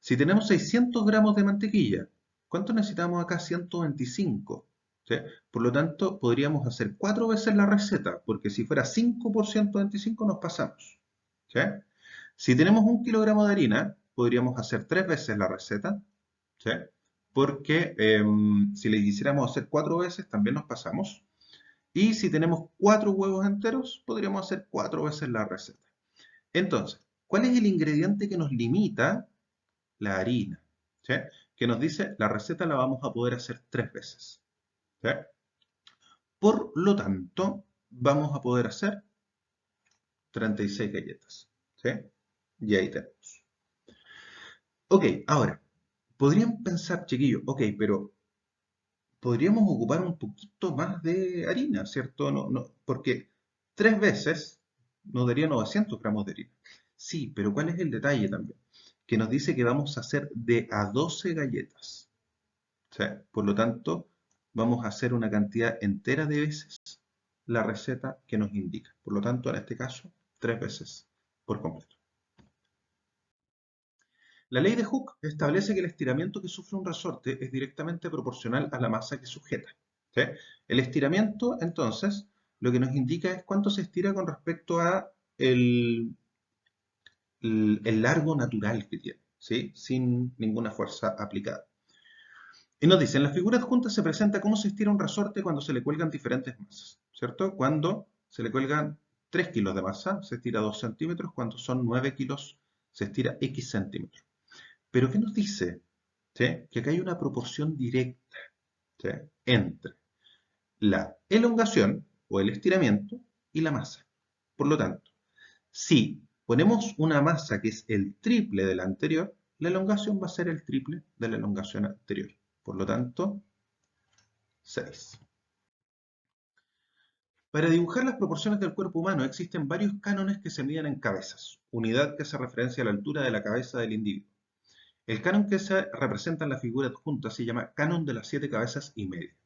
Si tenemos 600 gramos de mantequilla, ¿cuánto necesitamos acá? 125. ¿Sí? Por lo tanto, podríamos hacer 4 veces la receta, porque si fuera 5 por 125 nos pasamos. ¿Sí? Si tenemos 1 kilogramo de harina, podríamos hacer 3 veces la receta, ¿sí? Porque si le quisiéramos hacer 4 veces, también nos pasamos. Y si tenemos 4 huevos enteros, podríamos hacer 4 veces la receta. Entonces, ¿cuál es el ingrediente que nos limita? La harina, ¿sí? Que nos dice, la receta la vamos a poder hacer 3 veces. ¿Sí? Por lo tanto, vamos a poder hacer 36 galletas. ¿Sí? Y ahí tenemos. Ok, ahora, podrían pensar, chiquillos, ok, pero podríamos ocupar un poquito más de harina, ¿cierto? Porque 3 veces nos daría 900 gramos de harina. Sí, pero ¿cuál es el detalle también? Que nos dice que vamos a hacer de a 12 galletas. ¿Sí? Por lo tanto, vamos a hacer una cantidad entera de veces la receta que nos indica. Por lo tanto, en este caso, 3 veces por completo. La ley de Hooke establece que el estiramiento que sufre un resorte es directamente proporcional a la masa que sujeta. ¿Sí? El estiramiento, entonces, lo que nos indica es cuánto se estira con respecto a el largo natural que tiene, ¿sí? Sin ninguna fuerza aplicada. Y nos dice, en la figura adjunta se presenta cómo se estira un resorte cuando se le cuelgan diferentes masas, ¿cierto? Cuando se le cuelgan 3 kilos de masa, se estira 2 centímetros, cuando son 9 kilos, se estira X centímetros. Pero ¿qué nos dice? ¿Sí? Que acá hay una proporción directa, ¿sí? Entre la elongación o el estiramiento y la masa. Por lo tanto, si ponemos una masa que es el triple de la anterior, la elongación va a ser el triple de la elongación anterior. Por lo tanto, 6. Para dibujar las proporciones del cuerpo humano existen varios cánones que se miden en cabezas, unidad que hace referencia a la altura de la cabeza del individuo. El canon que se representa en la figura adjunta se llama canon de las 7 cabezas y media,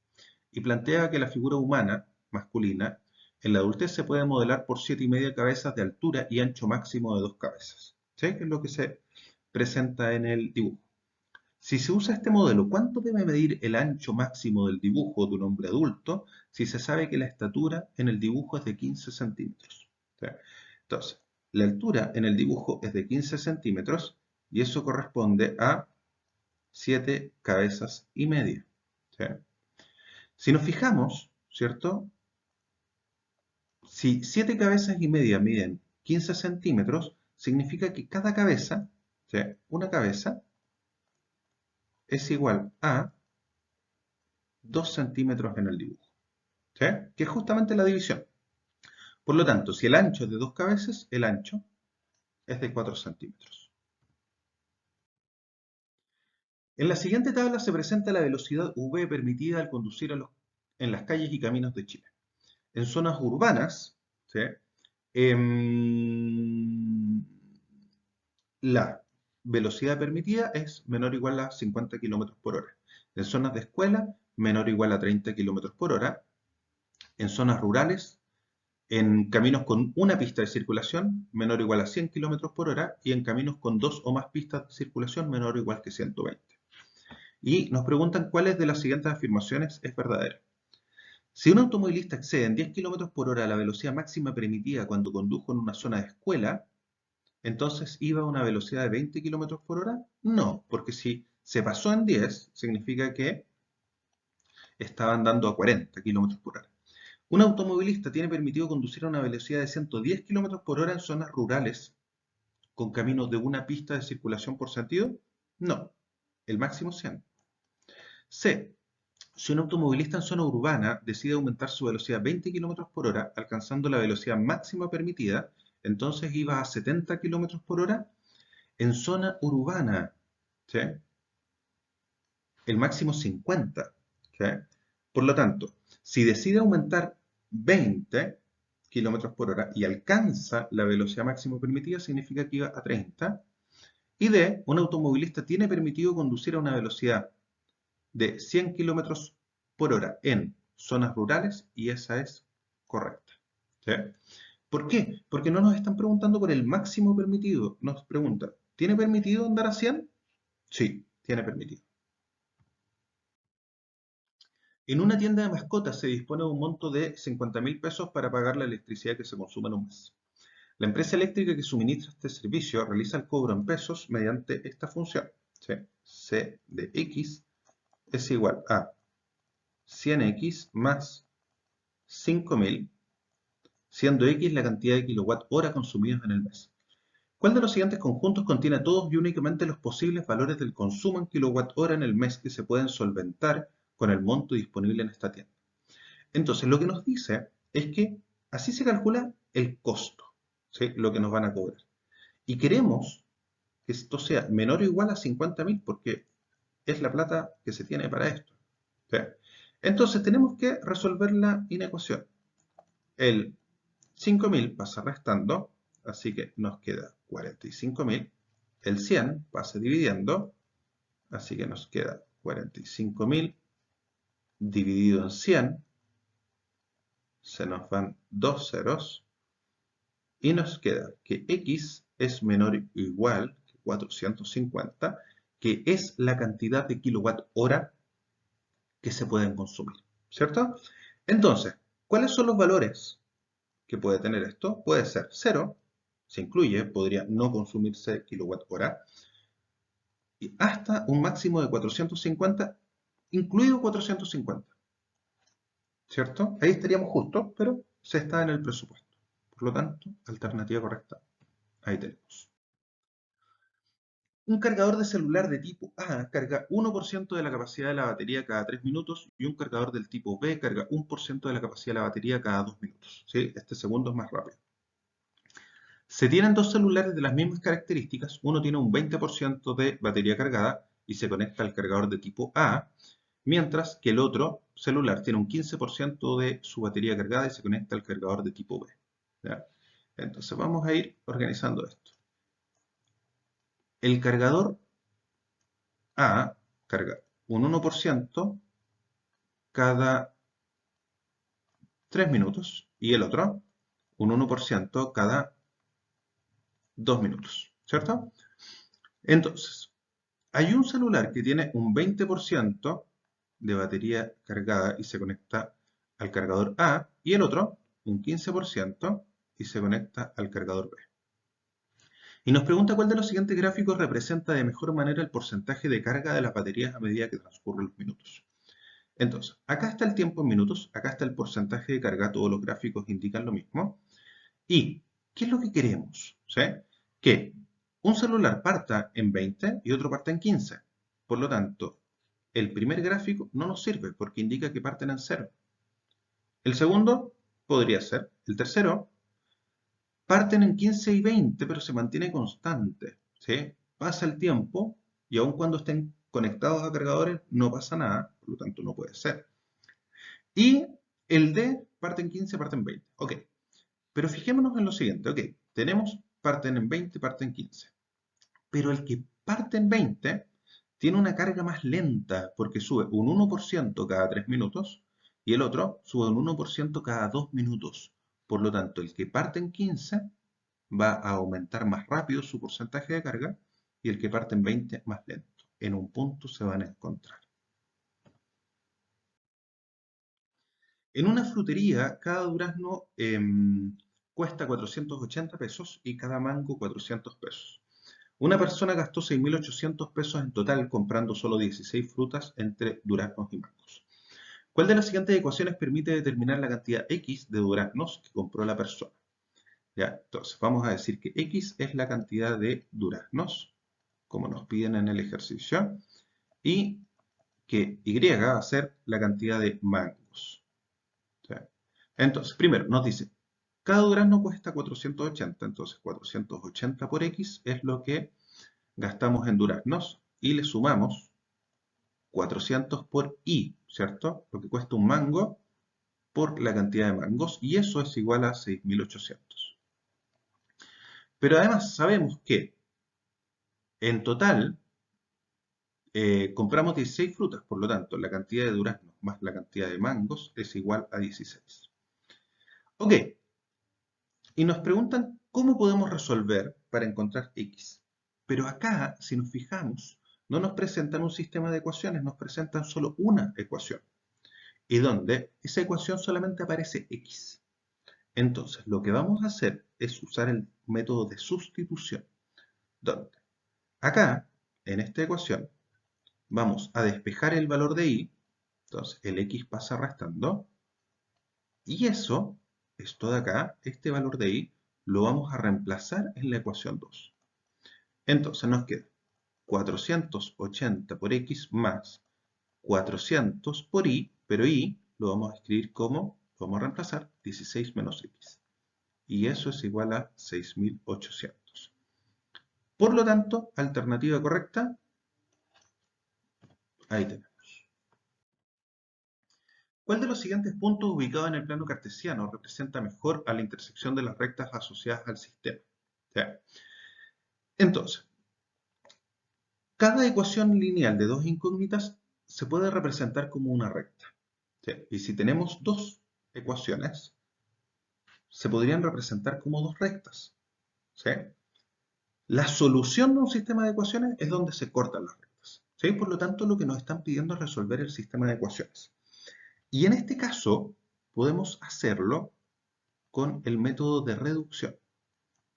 y plantea que la figura humana, masculina, en la adultez se puede modelar por 7 y media cabezas de altura y ancho máximo de 2 cabezas. ¿Sí? Que es lo que se presenta en el dibujo. Si se usa este modelo, ¿cuánto debe medir el ancho máximo del dibujo de un hombre adulto si se sabe que la estatura en el dibujo es de 15 centímetros? ¿Sí? Entonces, la altura en el dibujo es de 15 centímetros y eso corresponde a 7 cabezas y media. ¿Sí? Si nos fijamos, ¿cierto? Si 7 cabezas y media miden 15 centímetros, significa que cada cabeza, ¿sí? Una cabeza, es igual a 2 centímetros en el dibujo. ¿Sí? Que es justamente la división. Por lo tanto, si el ancho es de 2 cabezas, el ancho es de 4 centímetros. En la siguiente tabla se presenta la velocidad v permitida al conducir en las calles y caminos de Chile. En zonas urbanas, ¿sí? Em, la velocidad permitida es menor o igual a 50 kilómetros por hora. En zonas de escuela, menor o igual a 30 kilómetros por hora. En zonas rurales, en caminos con una pista de circulación, menor o igual a 100 kilómetros por hora. Y en caminos con dos o más pistas de circulación, menor o igual que 120. Y nos preguntan cuáles de las siguientes afirmaciones es verdadera. Si un automovilista excede en 10 kilómetros por hora la velocidad máxima permitida cuando condujo en una zona de escuela, entonces iba a una velocidad de 20 kilómetros por hora. No, porque si se pasó en 10, significa que estaba andando a 40 kilómetros por hora. Un automovilista tiene permitido conducir a una velocidad de 110 kilómetros por hora en zonas rurales con caminos de una pista de circulación por sentido. No, el máximo 100. C. Si un automovilista en zona urbana decide aumentar su velocidad a 20 kilómetros por hora, alcanzando la velocidad máxima permitida, entonces iba a 70 kilómetros por hora en zona urbana. ¿Sí? El máximo 50. ¿Sí? Por lo tanto, si decide aumentar 20 kilómetros por hora y alcanza la velocidad máxima permitida, significa que iba a 30. Y D, un automovilista tiene permitido conducir a una velocidad de 100 kilómetros por hora en zonas rurales y esa es correcta. ¿Sí? ¿Por qué? Porque no nos están preguntando por el máximo permitido, nos preguntan, ¿tiene permitido andar a 100? Sí, tiene permitido. En una tienda de mascotas se dispone de un monto de 50.000 pesos para pagar la electricidad que se consume en un mes. La empresa eléctrica que suministra este servicio realiza el cobro en pesos mediante esta función. ¿Sí? C de X es igual a 100x más 5.000, siendo X la cantidad de kilowatt hora consumidos en el mes. ¿Cuál de los siguientes conjuntos contiene todos y únicamente los posibles valores del consumo en kilowatt hora en el mes que se pueden solventar con el monto disponible en esta tienda? Entonces, lo que nos dice es que así se calcula el costo, ¿sí? Lo que nos van a cobrar. Y queremos que esto sea menor o igual a 50.000 porque es la plata que se tiene para esto. ¿Sí? Entonces, tenemos que resolver la inecuación. El 5.000 pasa restando, así que nos queda 45.000. El 100 pasa dividiendo, así que nos queda 45.000 dividido en 100. Se nos van dos ceros y nos queda que X es menor o igual que 450, que es la cantidad de kilowatt hora que se pueden consumir, ¿cierto? Entonces, ¿cuáles son los valores que puede tener esto? Puede ser 0, se incluye, podría no consumirse kilowatt hora, y hasta un máximo de 450, incluido 450, ¿cierto? Ahí estaríamos justos, pero se está en el presupuesto. Por lo tanto, alternativa correcta, ahí tenemos. Un cargador de celular de tipo A carga 1% de la capacidad de la batería cada 3 minutos y un cargador del tipo B carga 1% de la capacidad de la batería cada 2 minutos. ¿Sí? Este segundo es más rápido. Se tienen dos celulares de las mismas características, uno tiene un 20% de batería cargada y se conecta al cargador de tipo A, mientras que el otro celular tiene un 15% de su batería cargada y se conecta al cargador de tipo B. ¿Ya? Entonces vamos a ir organizando esto. El cargador A carga un 1% cada 3 minutos y el otro un 1% cada 2 minutos, ¿cierto? Entonces, hay un celular que tiene un 20% de batería cargada y se conecta al cargador A y el otro un 15% y se conecta al cargador B. Y nos pregunta cuál de los siguientes gráficos representa de mejor manera el porcentaje de carga de las baterías a medida que transcurren los minutos. Entonces, acá está el tiempo en minutos, acá está el porcentaje de carga, todos los gráficos indican lo mismo. ¿Y qué es lo que queremos? ¿Sí? Que un celular parta en 20 y otro parta en 15. Por lo tanto, el primer gráfico no nos sirve porque indica que parten en 0. El segundo podría ser. El tercero, parten en 15 y 20, pero se mantiene constante. ¿Sí? Pasa el tiempo y aun cuando estén conectados a cargadores no pasa nada, por lo tanto no puede ser. Y el D parte en 15, parte en 20. Ok. Pero fijémonos en lo siguiente, ok, tenemos parten en 20, parten en 15. Pero el que parte en 20 tiene una carga más lenta porque sube un 1% cada 3 minutos y el otro sube un 1% cada 2 minutos. Por lo tanto, el que parte en 15 va a aumentar más rápido su porcentaje de carga y el que parte en 20 más lento. En un punto se van a encontrar. En una frutería, cada durazno cuesta 480 pesos y cada mango 400 pesos. Una persona gastó 6.800 pesos en total comprando solo 16 frutas entre duraznos y mangos. ¿Cuál de las siguientes ecuaciones permite determinar la cantidad X de duraznos que compró la persona? Ya, entonces vamos a decir que X es la cantidad de duraznos, como nos piden en el ejercicio, y que Y va a ser la cantidad de mangos. ¿Sí? Entonces, primero nos dice, cada durazno cuesta 480, entonces 480 por X es lo que gastamos en duraznos y le sumamos 400 por I, ¿cierto? Lo que cuesta un mango por la cantidad de mangos y eso es igual a 6.800. Pero además sabemos que en total compramos 16 frutas, por lo tanto la cantidad de duraznos más la cantidad de mangos es igual a 16. Ok, y nos preguntan cómo podemos resolver para encontrar X. Pero acá, si nos fijamos, no nos presentan un sistema de ecuaciones, nos presentan solo una ecuación. Y donde esa ecuación solamente aparece X. Entonces, lo que vamos a hacer es usar el método de sustitución. Donde acá, en esta ecuación, vamos a despejar el valor de Y. Entonces, el X pasa restando. Y eso, esto de acá, este valor de Y, lo vamos a reemplazar en la ecuación 2. Entonces nos queda 480 por X más 400 por Y, pero Y lo vamos a escribir como, lo vamos a reemplazar, 16 menos X. Y eso es igual a 6.800. Por lo tanto, alternativa correcta, ahí tenemos. ¿Cuál de los siguientes puntos ubicados en el plano cartesiano representa mejor a la intersección de las rectas asociadas al sistema? Entonces, cada ecuación lineal de dos incógnitas se puede representar como una recta. Y si tenemos dos ecuaciones, se podrían representar como dos rectas. ¿Sí? La solución de un sistema de ecuaciones es donde se cortan las rectas. ¿Sí? Por lo tanto, lo que nos están pidiendo es resolver el sistema de ecuaciones. Y en este caso, podemos hacerlo con el método de reducción.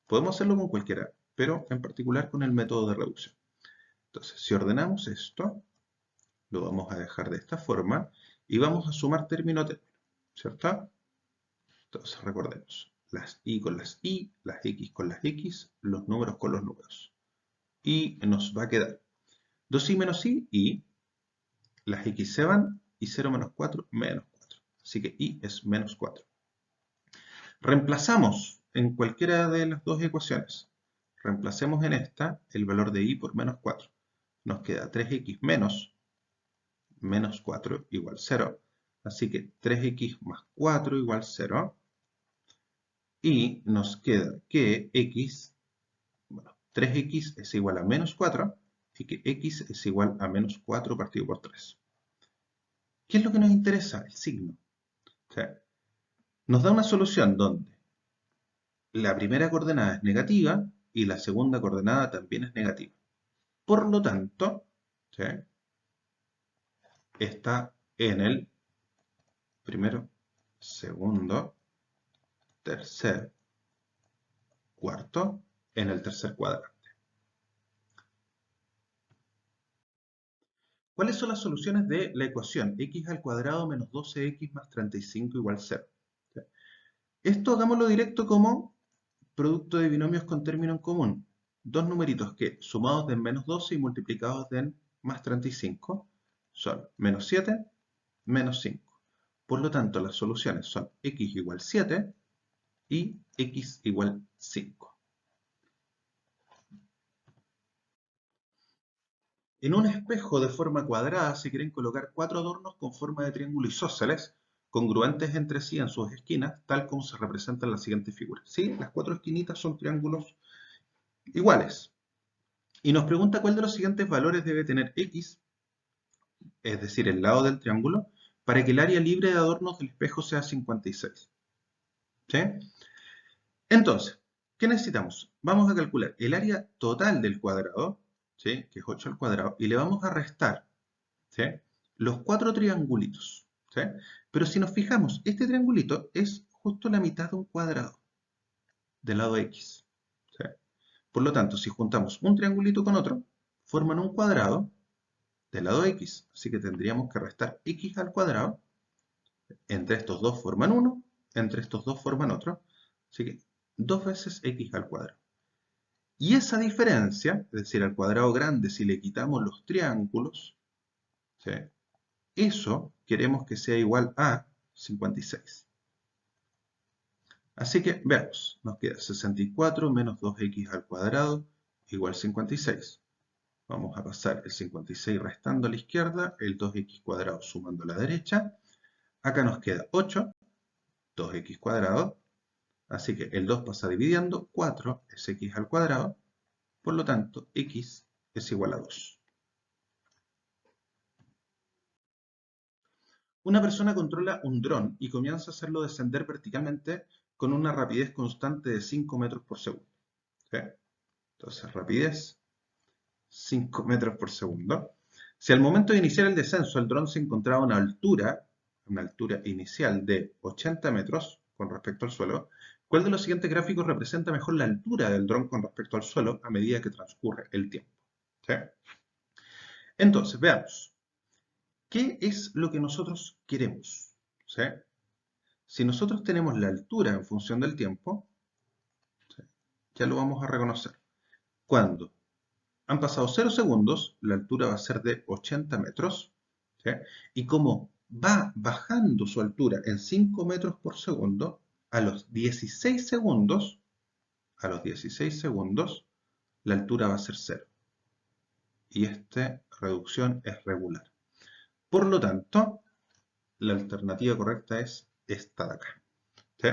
Podemos hacerlo con cualquiera, pero en particular con el método de reducción. Entonces, si ordenamos esto, lo vamos a dejar de esta forma y vamos a sumar término a término, ¿cierto? Entonces, recordemos, las y con las y, las x con las x, los números con los números. Y nos va a quedar 2i menos y las x se van, y 0 menos 4, menos 4. Así que y es menos 4. Reemplazamos en cualquiera de las dos ecuaciones. Reemplacemos en esta el valor de y por menos 4. Nos queda 3x menos 4 igual 0. Así que 3x más 4 igual 0. Y nos queda que x, bueno, 3x es igual a menos 4 y que x es igual a menos 4 partido por 3. ¿Qué es lo que nos interesa? El signo. O sea, nos da una solución donde la primera coordenada es negativa y la segunda coordenada también es negativa. Por lo tanto, ¿sí?, está en el primero, segundo, tercer, cuarto, en el tercer cuadrante. ¿Cuáles son las soluciones de la ecuación x al cuadrado menos 12x más 35 igual 0? Esto hagámoslo directo como producto de binomios con término en común. Dos numeritos que sumados den menos 12 y multiplicados den más 35 son menos 7, menos 5. Por lo tanto, las soluciones son x igual 7 y x igual 5. En un espejo de forma cuadrada se quieren colocar 4 adornos con forma de triángulo isósceles congruentes entre sí en sus esquinas, tal como se representa en la siguiente figura. ¿Sí? Las cuatro esquinitas son triángulos iguales. Y nos pregunta cuál de los siguientes valores debe tener x, es decir, el lado del triángulo, para que el área libre de adornos del espejo sea 56. ¿Sí? Entonces, ¿qué necesitamos? Vamos a calcular el área total del cuadrado, ¿sí? Que es 8 al cuadrado, y le vamos a restar, ¿sí? Los cuatro triangulitos. ¿Sí? Pero si nos fijamos, este triangulito es justo la mitad de un cuadrado del lado x. ¿Sí? Por lo tanto, si juntamos un triangulito con otro, forman un cuadrado del lado x. Así que tendríamos que restar x al cuadrado. Entre estos dos forman 1, entre estos dos forman otro. Así que 2 veces x al cuadrado. Y esa diferencia, es decir, al cuadrado grande, si le quitamos los triángulos, ¿sí? Eso queremos que sea igual a 56. Así que veamos, nos queda 64 menos 2x al cuadrado igual 56. Vamos a pasar el 56 restando a la izquierda, el 2x cuadrado sumando a la derecha. Acá nos queda 8, 2x cuadrado. Así que el 2 pasa dividiendo, 4 es x al cuadrado. Por lo tanto, x es igual a 2. Una persona controla un dron y comienza a hacerlo descender verticalmente con una rapidez constante de 5 metros por segundo. ¿Sí? Entonces, rapidez 5 metros por segundo. Si al momento de iniciar el descenso el dron se encontraba a una altura inicial de 80 metros con respecto al suelo, ¿cuál de los siguientes gráficos representa mejor la altura del dron con respecto al suelo a medida que transcurre el tiempo? ¿Sí? Entonces, veamos. ¿Qué es lo que nosotros queremos? ¿Sí? Si nosotros tenemos la altura en función del tiempo, ¿sí? Ya lo vamos a reconocer. Cuando han pasado 0 segundos, la altura va a ser de 80 metros. ¿Sí? Y como va bajando su altura en 5 metros por segundo, a los 16 segundos, la altura va a ser 0. Y esta reducción es regular. Por lo tanto, la alternativa correcta es esta de acá. ¿Sí?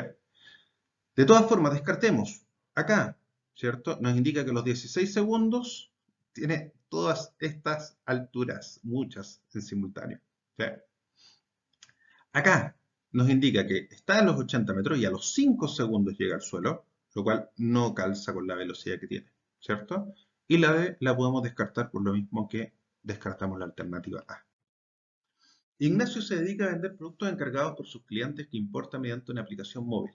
De todas formas, descartemos. Acá, ¿cierto? Nos indica que los 16 segundos tiene todas estas alturas, muchas en simultáneo. ¿Sí? Acá nos indica que está a los 80 metros y a los 5 segundos llega al suelo, lo cual no calza con la velocidad que tiene, ¿cierto? Y la B la podemos descartar por lo mismo que descartamos la alternativa A. Ignacio se dedica a vender productos encargados por sus clientes que importa mediante una aplicación móvil.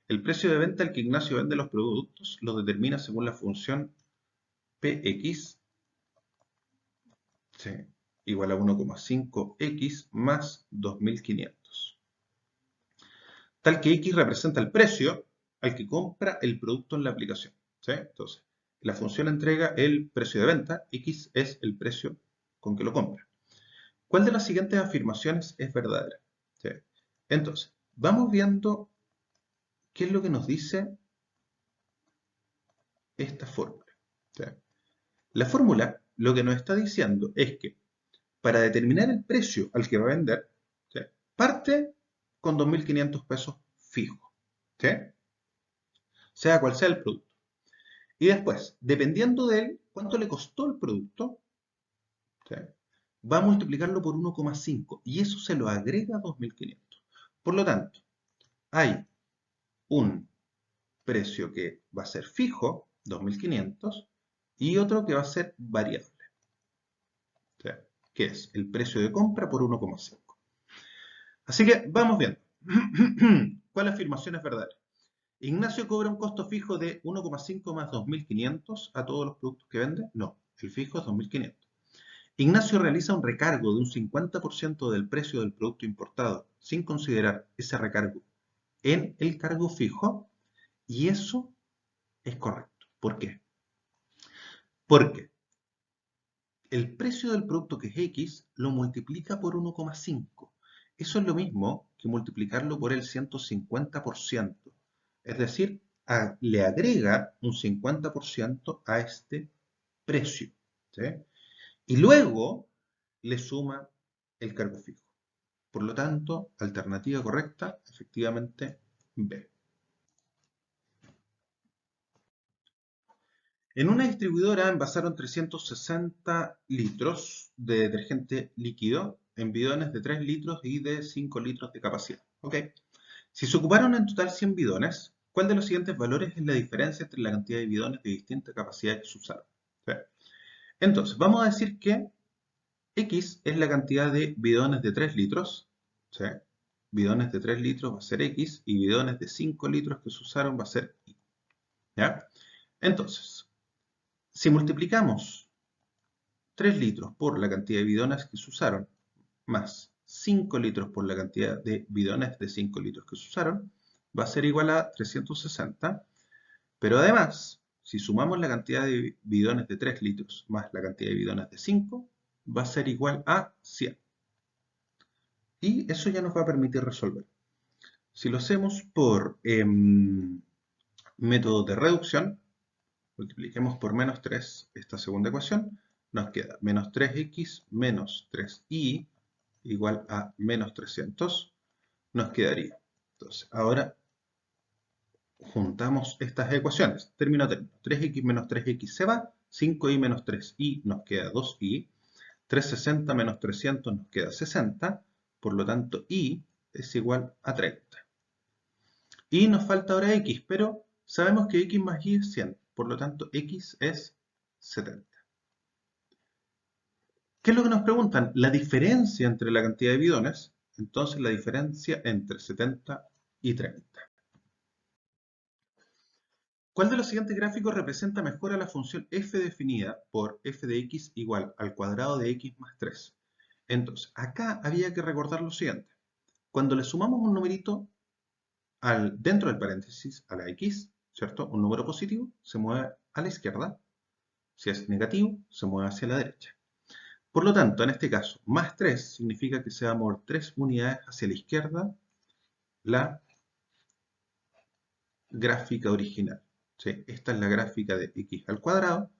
El precio de venta al que Ignacio vende los productos lo determina según la función Px, ¿sí? Igual a 1,5x más 2500. Tal que x representa el precio al que compra el producto en la aplicación. ¿Sí? Entonces, la función entrega el precio de venta, x es el precio con que lo compra. ¿Cuál de las siguientes afirmaciones es verdadera? ¿Sí? Entonces, vamos viendo qué es lo que nos dice esta fórmula. ¿Sí? La fórmula lo que nos está diciendo es que para determinar el precio al que va a vender, ¿sí? Parte con 2.500 pesos fijos, ¿sí? Sea cual sea el producto. Y después, dependiendo de él, cuánto le costó el producto, ¿sí? Va a multiplicarlo por 1,5 y eso se lo agrega a 2.500. Por lo tanto, hay un precio que va a ser fijo, 2.500, y otro que va a ser variable, ¿sí? Que es el precio de compra por 1,5. Así que vamos viendo. ¿Cuál afirmación es verdadera? ¿Ignacio cobra un costo fijo de 1,5 más 2.500 a todos los productos que vende? No, el fijo es 2.500. Ignacio realiza un recargo de un 50% del precio del producto importado, sin considerar ese recargo en el cargo fijo, y eso es correcto. ¿Por qué? Porque el precio del producto, que es X, lo multiplica por 1,5. Eso es lo mismo que multiplicarlo por el 150%. Es decir, le agrega un 50% a este precio, ¿sí? Y luego le suma el cargo fijo. Por lo tanto, alternativa correcta, efectivamente, B. En una distribuidora envasaron 360 litros de detergente líquido en bidones de 3 litros y de 5 litros de capacidad. ¿Ok? Si se ocuparon en total 100 bidones, ¿cuál de los siguientes valores es la diferencia entre la cantidad de bidones de distinta capacidad que se usaron? ¿Sí? Entonces, vamos a decir que X es la cantidad de bidones de 3 litros. ¿Sí? Bidones de 3 litros va a ser X y bidones de 5 litros que se usaron va a ser Y. ¿Ya? Entonces, si multiplicamos 3 litros por la cantidad de bidones que se usaron, más 5 litros por la cantidad de bidones de 5 litros que se usaron, va a ser igual a 360. Pero además, si sumamos la cantidad de bidones de 3 litros más la cantidad de bidones de 5, va a ser igual a 100. Y eso ya nos va a permitir resolver. Si lo hacemos por método de reducción, multipliquemos por menos 3 esta segunda ecuación, nos queda menos 3x menos 3y igual a menos 300, nos quedaría. Entonces, ahora juntamos estas ecuaciones, término a término. 3x menos 3x se va, 5y menos 3y nos queda 2y, 360 menos 300 nos queda 60, por lo tanto y es igual a 30. Y nos falta ahora x, pero sabemos que x más y es 100, por lo tanto x es 70. ¿Qué es lo que nos preguntan? La diferencia entre la cantidad de bidones, entonces la diferencia entre 70 y 30. ¿Cuál de los siguientes gráficos representa mejor a la función f definida por f de x igual al cuadrado de x más 3? Entonces, acá había que recordar lo siguiente. Cuando le sumamos un numerito dentro del paréntesis a la x, ¿cierto? Un número positivo se mueve a la izquierda. Si es negativo, se mueve hacia la derecha. Por lo tanto, en este caso, más 3 significa que se va a mover 3 unidades hacia la izquierda la gráfica original. ¿Sí? Esta es la gráfica de x al cuadrado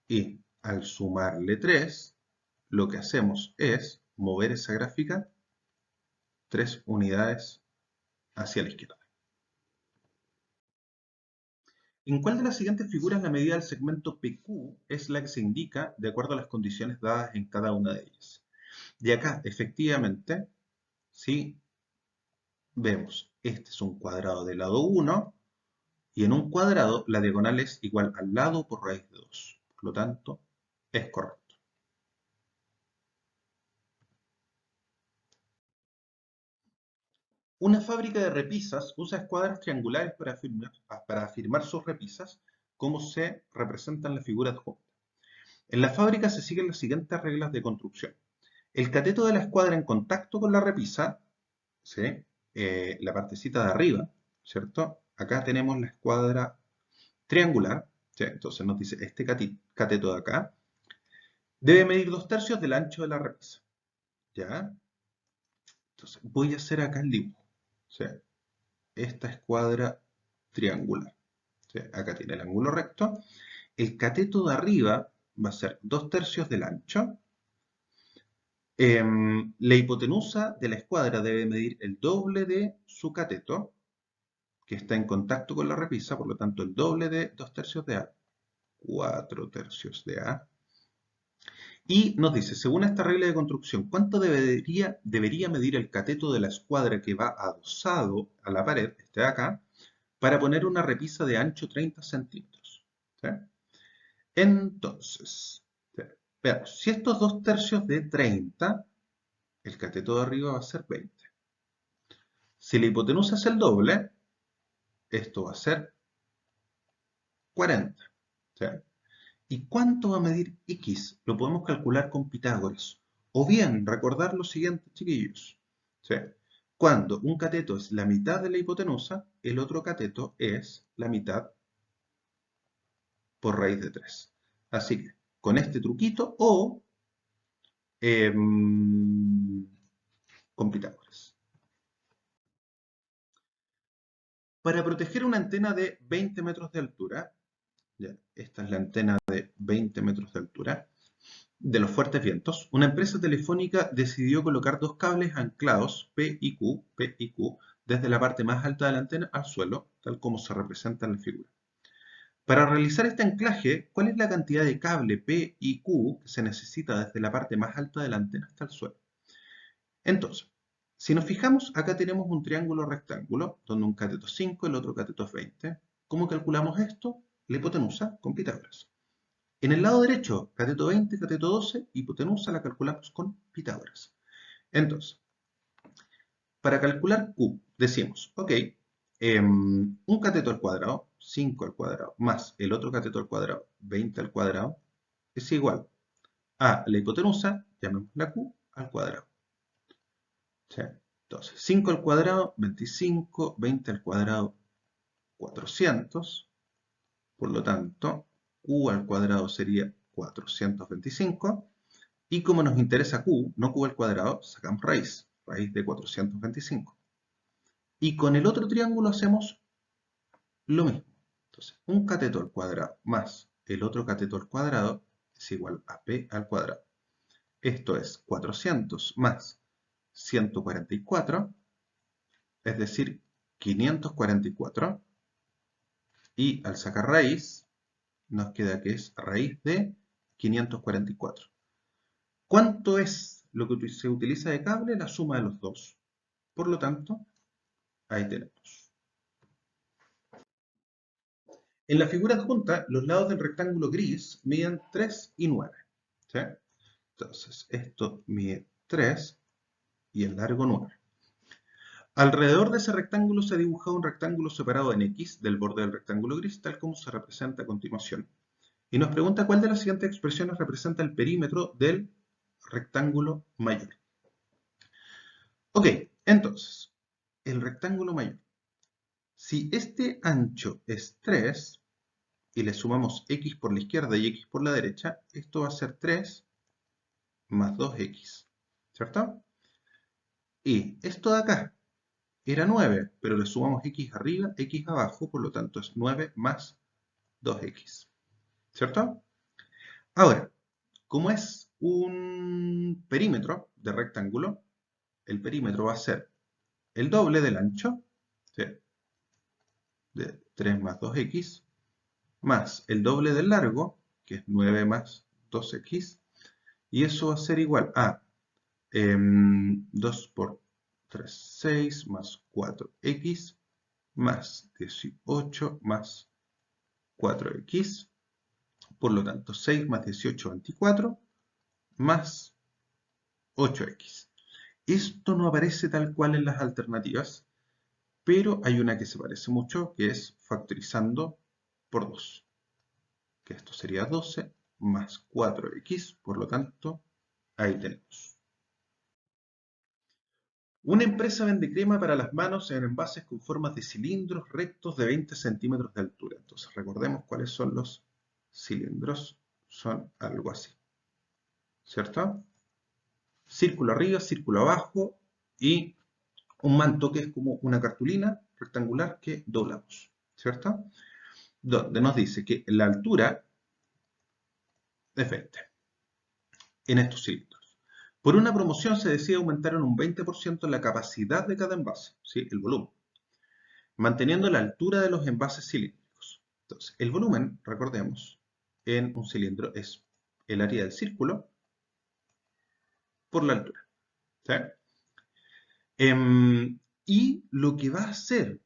y al sumarle 3, lo que hacemos es mover esa gráfica 3 unidades hacia la izquierda. ¿En cuál de las siguientes figuras la medida del segmento PQ es la que se indica de acuerdo a las condiciones dadas en cada una de ellas? Y acá, efectivamente, si vemos, este es un cuadrado de lado 1, y en un cuadrado la diagonal es igual al lado por raíz de 2. Por lo tanto, es correcto. Una fábrica de repisas usa escuadras triangulares para afirmar sus repisas, como se representa en la figura adjunta. En la fábrica se siguen las siguientes reglas de construcción. El cateto de la escuadra en contacto con la repisa, ¿sí? La partecita de arriba, ¿cierto? Acá tenemos la escuadra triangular, ¿sí? Entonces nos dice este cateto de acá debe medir 2/3 del ancho de la repisa, ¿ya? Entonces voy a hacer acá el dibujo, ¿sí? Esta escuadra triangular, ¿sí? Acá tiene el ángulo recto. El cateto de arriba va a ser 2/3 del ancho. La hipotenusa de la escuadra debe medir el doble de su cateto, que está en contacto con la repisa, por lo tanto el doble de 2/3 de A, 4/3 de A. Y nos dice, según esta regla de construcción, ¿cuánto debería medir el cateto de la escuadra que va adosado a la pared, este de acá, para poner una repisa de ancho 30 centímetros? ¿Sí? Entonces, veamos, si estos 2/3 de 30, el cateto de arriba va a ser 20. Si la hipotenusa es el doble, esto va a ser 40. ¿Sí? ¿Y cuánto va a medir x? Lo podemos calcular con Pitágoras. O bien, recordar lo siguiente, chiquillos. ¿Sí? Cuando un cateto es la mitad de la hipotenusa, el otro cateto es la mitad por raíz de 3. Así que, con este truquito o con Pitágoras. Para proteger una antena de 20 metros de altura, ya, esta es la antena de 20 metros de altura, de los fuertes vientos, una empresa telefónica decidió colocar dos cables anclados P y Q, desde la parte más alta de la antena al suelo, tal como se representa en la figura. Para realizar este anclaje, ¿cuál es la cantidad de cable P y Q que se necesita desde la parte más alta de la antena hasta el suelo? Entonces, si nos fijamos, acá tenemos un triángulo rectángulo, donde un cateto es 5, el otro cateto es 20. ¿Cómo calculamos esto? La hipotenusa con Pitágoras. En el lado derecho, cateto 20, cateto 12, hipotenusa la calculamos con Pitágoras. Entonces, para calcular Q, decimos, ok, un cateto al cuadrado, 5 al cuadrado, más el otro cateto al cuadrado, 20 al cuadrado, es igual a la hipotenusa, llamémosla Q, al cuadrado. ¿Sí? Entonces, 5 al cuadrado, 25, 20 al cuadrado, 400. Por lo tanto, Q al cuadrado sería 425. Y como nos interesa Q, no Q al cuadrado, sacamos raíz de 425. Y con el otro triángulo hacemos lo mismo. Entonces, un cateto al cuadrado más el otro cateto al cuadrado es igual a P al cuadrado. Esto es 400 más 144, es decir, 544. Y al sacar raíz, nos queda que es raíz de 544. ¿Cuánto es lo que se utiliza de cable? La suma de los dos. Por lo tanto, ahí tenemos. En la figura adjunta, los lados del rectángulo gris miden 3 y 9. ¿Sí? Entonces, esto mide 3 y el largo 9. Alrededor de ese rectángulo se ha dibujado un rectángulo separado en X del borde del rectángulo gris, tal como se representa a continuación. Y nos pregunta cuál de las siguientes expresiones representa el perímetro del rectángulo mayor. Ok, entonces, el rectángulo mayor. Si este ancho es 3 y le sumamos x por la izquierda y x por la derecha, esto va a ser 3 más 2x, ¿cierto? Y esto de acá era 9, pero le sumamos x arriba, x abajo, por lo tanto es 9 más 2x, ¿cierto? Ahora, como es un perímetro de rectángulo, el perímetro va a ser el doble del ancho, ¿sí? De 3 más 2x, más el doble del largo, que es 9 más 2x, y eso va a ser igual a 2 por 3, 6, más 4x, más 18 más 4x, por lo tanto 6 más 18, 24, más 8x. Esto no aparece tal cual en las alternativas, pero hay una que se parece mucho, que es factorizando por 2, que esto sería 12 más 4x, por lo tanto, ahí tenemos. Una empresa vende crema para las manos en envases con formas de cilindros rectos de 20 centímetros de altura. Entonces, recordemos cuáles son los cilindros. Son algo así, ¿cierto? Círculo arriba, círculo abajo y un manto que es como una cartulina rectangular que doblamos, ¿cierto? Donde nos dice que la altura es 20 en estos cilindros. Por una promoción se decide aumentar en un 20% la capacidad de cada envase, ¿sí? El volumen, manteniendo la altura de los envases cilíndricos. Entonces, el volumen, recordemos, en un cilindro es el área del círculo por la altura, ¿sí? Y lo que va a hacer,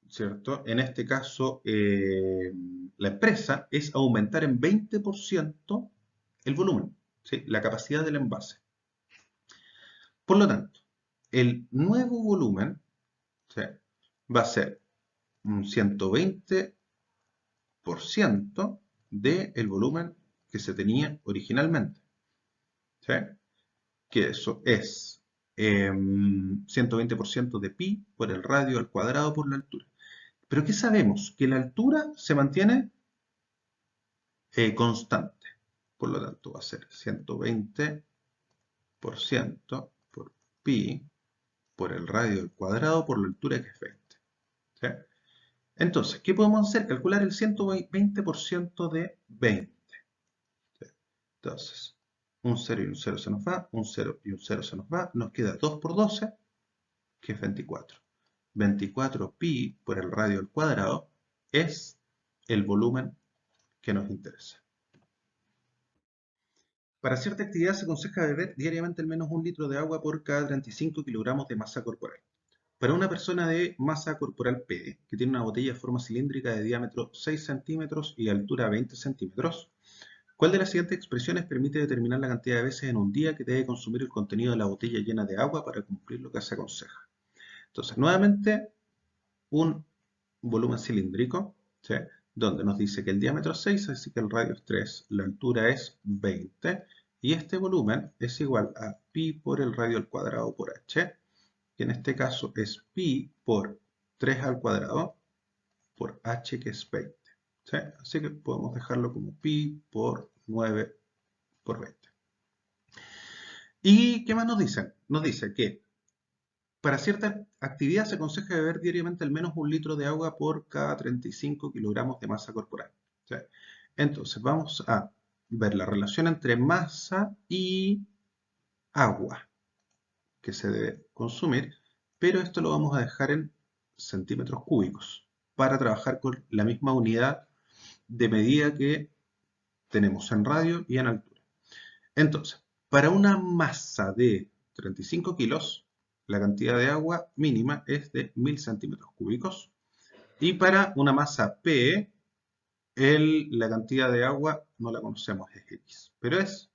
¿cierto? En este caso, la empresa es aumentar en 20% el volumen, ¿sí? La capacidad del envase. Por lo tanto, el nuevo volumen, ¿sí? Va a ser un 120% del volumen que se tenía originalmente, ¿sí? Que eso es 120% de pi por el radio al cuadrado por la altura. Pero ¿qué sabemos? Que la altura se mantiene constante. Por lo tanto, va a ser 120% por pi por el radio al cuadrado por la altura que es 20. ¿Sí? Entonces, ¿qué podemos hacer? Calcular el 120% de 20. ¿Sí? Entonces, un 0 y un 0 se nos va, un 0 y un 0 se nos va, nos queda 2 por 12, que es 24. 24 pi por el radio al cuadrado es el volumen que nos interesa. Para cierta actividad se aconseja beber diariamente al menos 1 litro de agua por cada 35 kilogramos de masa corporal. Para una persona de masa corporal PD, que tiene una botella de forma cilíndrica de diámetro 6 centímetros y altura 20 centímetros, ¿cuál de las siguientes expresiones permite determinar la cantidad de veces en un día que debe consumir el contenido de la botella llena de agua para cumplir lo que se aconseja? Entonces, nuevamente, un volumen cilíndrico, ¿sí? Donde nos dice que el diámetro es 6, así que el radio es 3, la altura es 20, y este volumen es igual a pi por el radio al cuadrado por h, que en este caso es pi por 3 al cuadrado por h, que es 20. ¿Sí? Así que podemos dejarlo como pi por 9 por 20. ¿Y qué más nos dicen? Nos dice que para cierta actividad se aconseja beber diariamente al menos 1 litro de agua por cada 35 kilogramos de masa corporal. ¿Sí? Entonces vamos a ver la relación entre masa y agua que se debe consumir, pero esto lo vamos a dejar en centímetros cúbicos para trabajar con la misma unidad de medida que tenemos en radio y en altura. Entonces, para una masa de 35 kilos, la cantidad de agua mínima es de 1000 centímetros cúbicos. Y para una masa P, la cantidad de agua no la conocemos, es X, pero es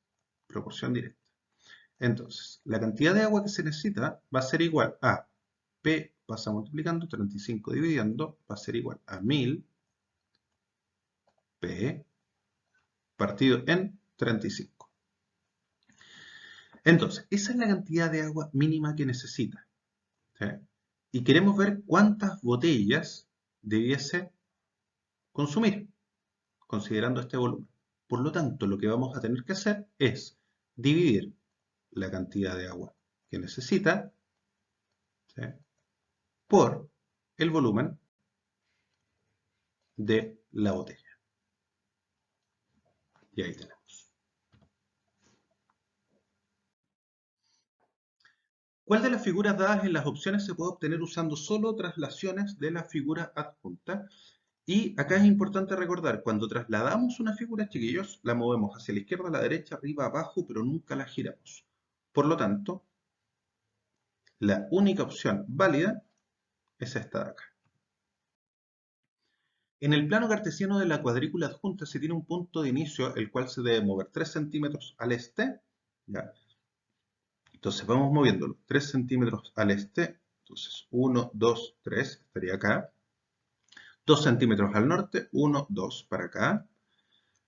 proporción directa. Entonces, la cantidad de agua que se necesita va a ser igual a P, pasa multiplicando, 35 dividiendo, va a ser igual a 1000 P partido en 35. Entonces, esa es la cantidad de agua mínima que necesita. ¿Sí? Y queremos ver cuántas botellas debiese consumir, considerando este volumen. Por lo tanto, lo que vamos a tener que hacer es dividir la cantidad de agua que necesita, ¿sí?, por el volumen de la botella. Y ahí tenemos. ¿Cuál de las figuras dadas en las opciones se puede obtener usando solo traslaciones de la figura adjunta? Y acá es importante recordar, cuando trasladamos una figura, chiquillos, la movemos hacia la izquierda, a la derecha, arriba, abajo, pero nunca la giramos. Por lo tanto, la única opción válida es esta de acá. En el plano cartesiano de la cuadrícula adjunta se tiene un punto de inicio, el cual se debe mover 3 centímetros al este. ¿Ya? Entonces vamos moviéndolo 3 centímetros al este. Entonces 1, 2, 3 estaría acá. 2 centímetros al norte, 1, 2 para acá.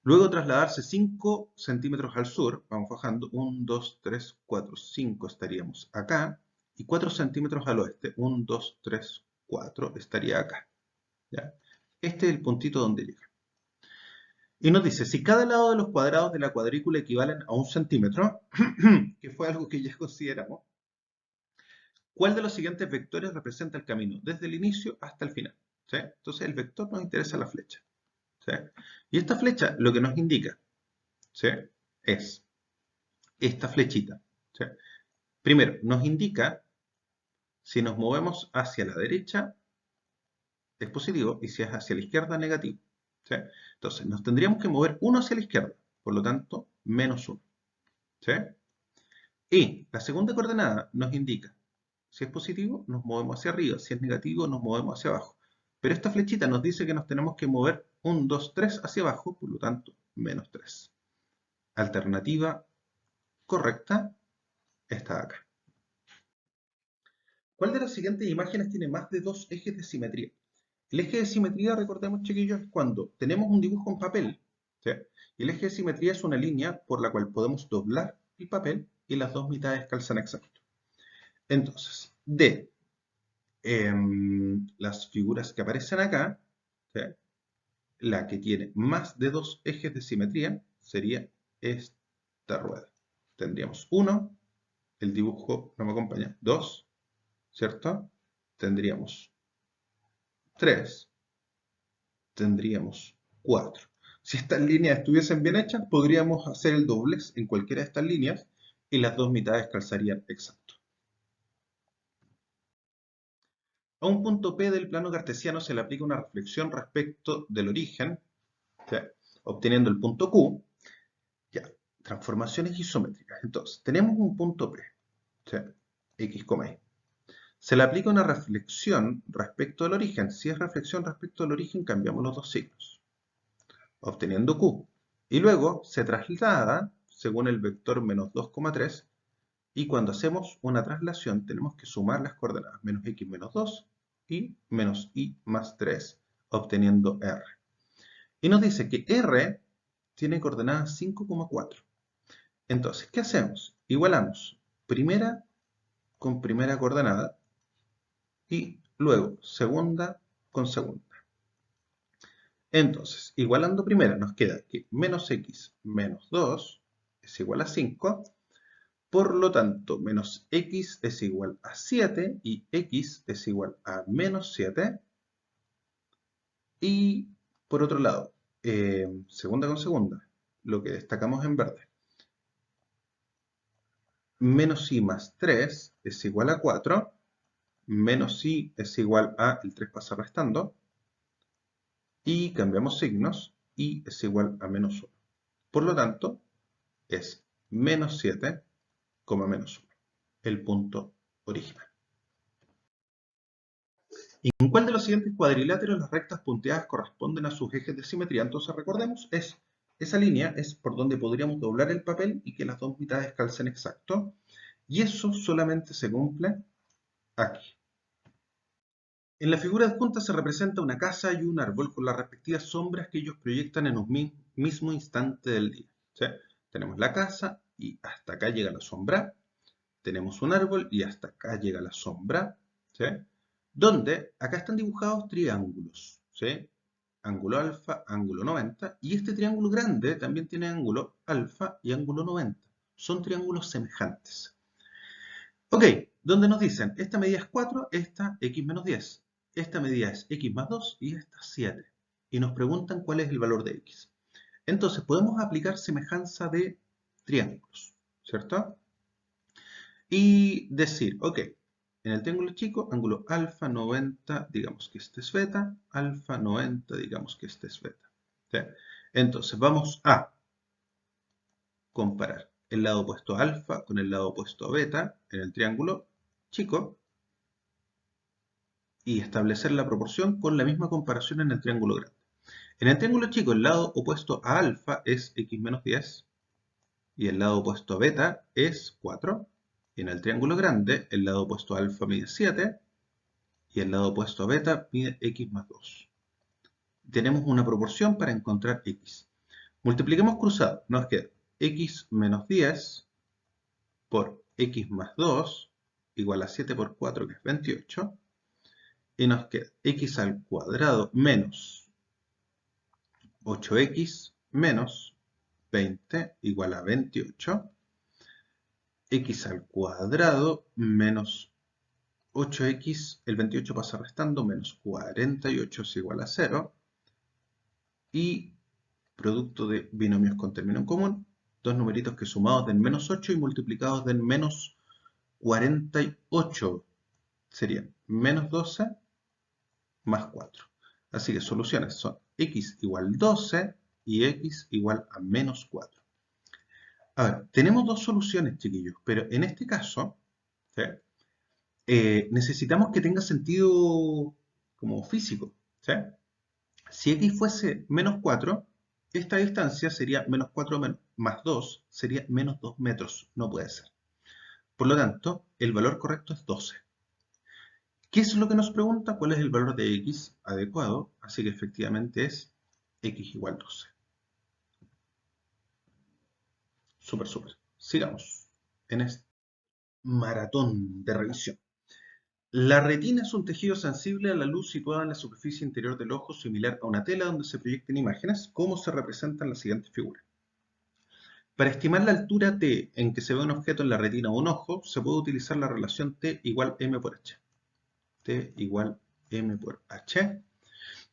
Luego trasladarse 5 centímetros al sur, vamos bajando, 1, 2, 3, 4, 5 estaríamos acá. Y 4 centímetros al oeste, 1, 2, 3, 4 estaría acá. ¿Ya? Este es el puntito donde llega. Y nos dice, si cada lado de los cuadrados de la cuadrícula equivalen a 1 centímetro, que fue algo que ya consideramos, ¿cuál de los siguientes vectores representa el camino desde el inicio hasta el final? ¿Sí? Entonces el vector nos interesa la flecha. ¿Sí? Y esta flecha lo que nos indica, ¿sí?, es esta flechita. ¿Sí? Primero, nos indica si nos movemos hacia la derecha es positivo y si es hacia la izquierda negativo. ¿Sí? Entonces nos tendríamos que mover 1 hacia la izquierda, por lo tanto, menos 1. ¿Sí? Y la segunda coordenada nos indica, si es positivo, nos movemos hacia arriba, si es negativo, nos movemos hacia abajo. Pero esta flechita nos dice que nos tenemos que mover 1, 2, 3 hacia abajo, por lo tanto, menos 3. Alternativa correcta está acá. ¿Cuál de las siguientes imágenes tiene más de 2 ejes de simetría? El eje de simetría, recordemos, chiquillos, es cuando tenemos un dibujo en papel, ¿sí? Y el eje de simetría es una línea por la cual podemos doblar el papel y las dos mitades calzan exacto. Entonces, de las figuras que aparecen acá, ¿sí?, la que tiene más de 2 ejes de simetría sería esta rueda. Tendríamos 1, el dibujo no me acompaña, 2, ¿cierto? Tendríamos 3, tendríamos 4. Si estas líneas estuviesen bien hechas, podríamos hacer el doblez en cualquiera de estas líneas y las dos mitades calzarían exacto. A un punto P del plano cartesiano se le aplica una reflexión respecto del origen, ¿sí?, obteniendo el punto Q. Ya, transformaciones isométricas. Entonces, tenemos un punto P, ¿sí?, X, Y. Se le aplica una reflexión respecto del origen. Si es reflexión respecto del origen, cambiamos los dos signos, obteniendo Q. Y luego se traslada según el vector menos 2,3. Y cuando hacemos una traslación, tenemos que sumar las coordenadas menos x menos 2 y menos y más 3, obteniendo R. Y nos dice que R tiene coordenadas 5,4. Entonces, ¿qué hacemos? Igualamos primera con primera coordenada y luego segunda con segunda. Entonces, igualando primera, nos queda que menos x menos 2 es igual a 5. Por lo tanto, menos x es igual a 7 y x es igual a menos 7. Y por otro lado, segunda con segunda, lo que destacamos en verde, menos y más 3 es igual a 4, menos y es igual a, el 3 pasa restando, y cambiamos signos, y es igual a menos 1. Por lo tanto, es menos 7, menos 1, el punto original. ¿En cuál de los siguientes cuadriláteros las rectas punteadas corresponden a sus ejes de simetría? Entonces recordemos, esa línea es por donde podríamos doblar el papel y que las dos mitades calcen exacto. Y eso solamente se cumple aquí. En la figura adjunta se representa una casa y un árbol con las respectivas sombras que ellos proyectan en un mismo instante del día. ¿Sí? Tenemos la casa y hasta acá llega la sombra. Tenemos un árbol y hasta acá llega la sombra. ¿Sí? Donde acá están dibujados triángulos. ¿Sí? Ángulo alfa, ángulo 90. Y este triángulo grande también tiene ángulo alfa y ángulo 90. Son triángulos semejantes. Ok, donde nos dicen, esta medida es 4, esta x menos 10. Esta medida es x más 2 y esta 7. Y nos preguntan cuál es el valor de x. Entonces podemos aplicar semejanza de triángulos, ¿cierto? Y decir, ok, en el triángulo chico, ángulo alfa 90, digamos que este es beta, alfa 90, digamos que este es beta. ¿Sí? Entonces vamos a comparar el lado opuesto a alfa con el lado opuesto a beta en el triángulo chico y establecer la proporción con la misma comparación en el triángulo grande. En el triángulo chico, el lado opuesto a alfa es x menos 10 y el lado opuesto a beta es 4. Y en el triángulo grande, el lado opuesto a alfa mide 7 y el lado opuesto a beta mide x más 2. Tenemos una proporción para encontrar x. Multipliquemos cruzado, nos queda x menos 10 por x más 2 igual a 7 por 4, que es 28. Y nos queda x al cuadrado menos 8x menos 20 igual a 28. X al cuadrado menos 8x, el 28 pasa restando, menos 48 es igual a 0. Y producto de binomios con término en común, dos numeritos que sumados den menos 8 y multiplicados den menos 48 serían menos 12 más 4. Así que soluciones son x igual 12 y x igual a menos 4. A ver, tenemos dos soluciones, chiquillos, pero en este caso, ¿sí?, necesitamos que tenga sentido como físico. ¿Sí? Si x fuese menos 4, esta distancia sería menos 4 más 2, sería menos 2 metros. No puede ser. Por lo tanto, el valor correcto es 12. ¿Qué es lo que nos pregunta? ¿Cuál es el valor de x adecuado? Así que efectivamente es x igual 12. Súper, súper. Sigamos en este maratón de revisión. La retina es un tejido sensible a la luz situado en la superficie interior del ojo, similar a una tela donde se proyectan imágenes, como se representa en la siguiente figura. Para estimar la altura t en que se ve un objeto en la retina o un ojo, se puede utilizar la relación t igual m por h. T igual m por h,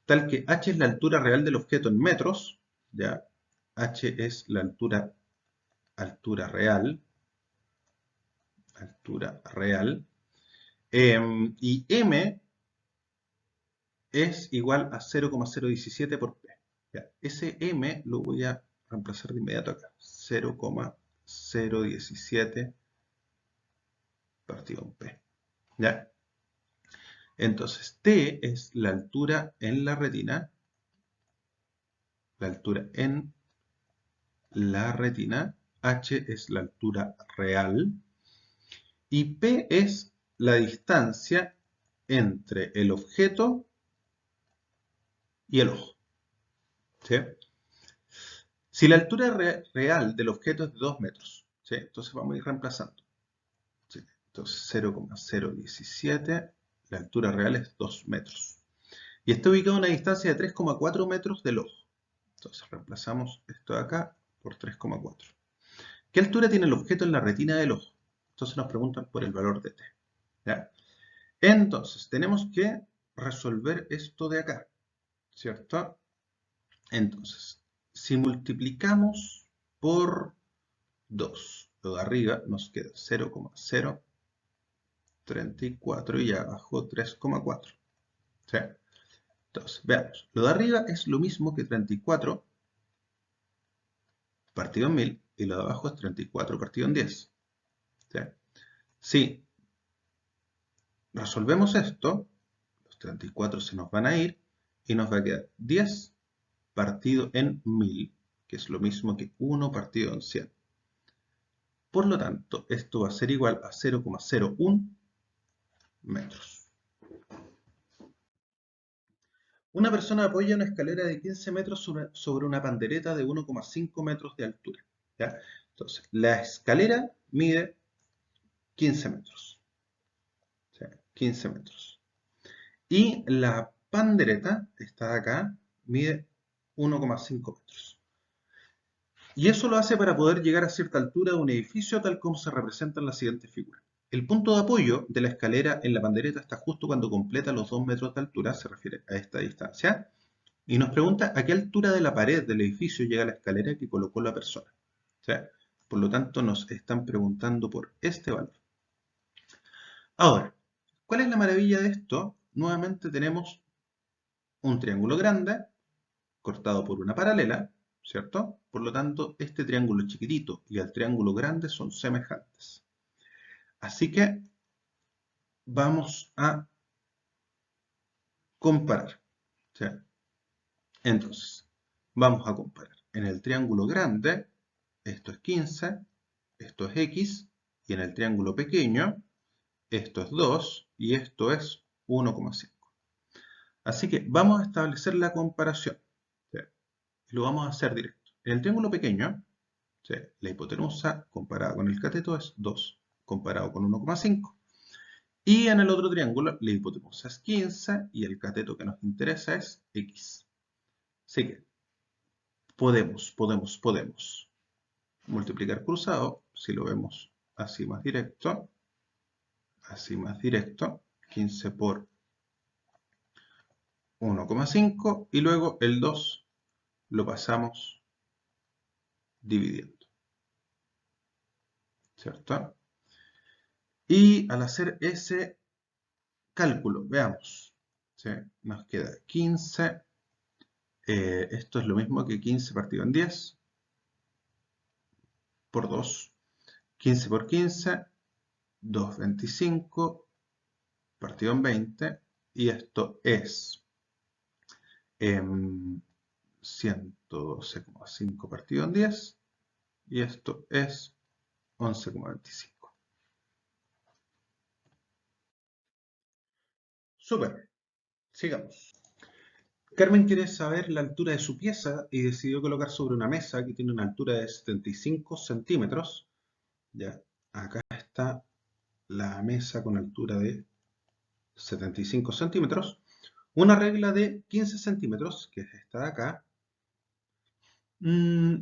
tal que h es la altura real del objeto en metros ¿ya? H es la altura real, y M es igual a 0,017 por P. ¿Ya? Ese M lo voy a reemplazar de inmediato acá. 0,017 partido en P. ¿Ya? Entonces, T es la altura en la retina. La altura en la retina. H es la altura real. Y P es la distancia entre el objeto y el ojo. ¿Sí? Si la altura real del objeto es de 2 metros, ¿sí? Entonces vamos a ir reemplazando. ¿Sí? Entonces 0,017, la altura real es 2 metros. Y está ubicado a una distancia de 3,4 metros del ojo. Entonces reemplazamos esto de acá por 3,4. ¿Qué altura tiene el objeto en la retina del ojo? Entonces nos preguntan por el valor de t. ¿Ya? Entonces tenemos que resolver esto de acá, ¿cierto? Entonces, si multiplicamos por 2, lo de arriba nos queda 0,034 y abajo 3,4. ¿Sí? Entonces, veamos, lo de arriba es lo mismo que 34 partido en 1000 y lo de abajo es 34 partido en 10. ¿Sí? Si resolvemos esto, los 34 se nos van a ir y nos va a quedar 10 partido en 1000, que es lo mismo que 1 partido en 100. Por lo tanto, esto va a ser igual a 0,01 metros. Una persona apoya una escalera de 15 metros sobre una pandereta de 1,5 metros de altura. ¿Ya? Entonces, la escalera mide 15 metros. O sea, 15 metros. Y la pandereta, está acá, mide 1,5 metros. Y eso lo hace para poder llegar a cierta altura de un edificio tal como se representa en la siguiente figura. El punto de apoyo de la escalera en la pandereta está justo cuando completa los 2 metros de altura, se refiere a esta distancia, y nos pregunta a qué altura de la pared del edificio llega la escalera que colocó la persona. ¿Sí? Por lo tanto, nos están preguntando por este valor. Ahora, ¿cuál es la maravilla de esto? Nuevamente tenemos un triángulo grande cortado por una paralela, ¿cierto? Por lo tanto, este triángulo chiquitito y el triángulo grande son semejantes. Así que vamos a comparar. ¿Sí? Entonces, vamos a comparar. En el triángulo grande, esto es 15, esto es x, y en el triángulo pequeño, esto es 2 y esto es 1,5. Así que vamos a establecer la comparación. ¿Sí? Y lo vamos a hacer directo. En el triángulo pequeño, ¿sí? La hipotenusa comparada con el cateto es 2 comparado con 1,5. Y en el otro triángulo, la hipotenusa es 15 y el cateto que nos interesa es x. Así que podemos multiplicar cruzado, si lo vemos así más directo, 15 por 1,5 y luego el 2 lo pasamos dividiendo, ¿cierto? Y al hacer ese cálculo, veamos, ¿sí? Nos queda 15, esto es lo mismo que 15 partido en 10 por 2, 15 por 15, 2,25 partido en 20, y esto es 112,5 partido en 10, y esto es 11,25. Súper, sigamos. Carmen quiere saber la altura de su pieza y decidió colocar sobre una mesa que tiene una altura de 75 centímetros. Ya, acá está la mesa con altura de 75 centímetros. Una regla de 15 centímetros, que es esta de acá.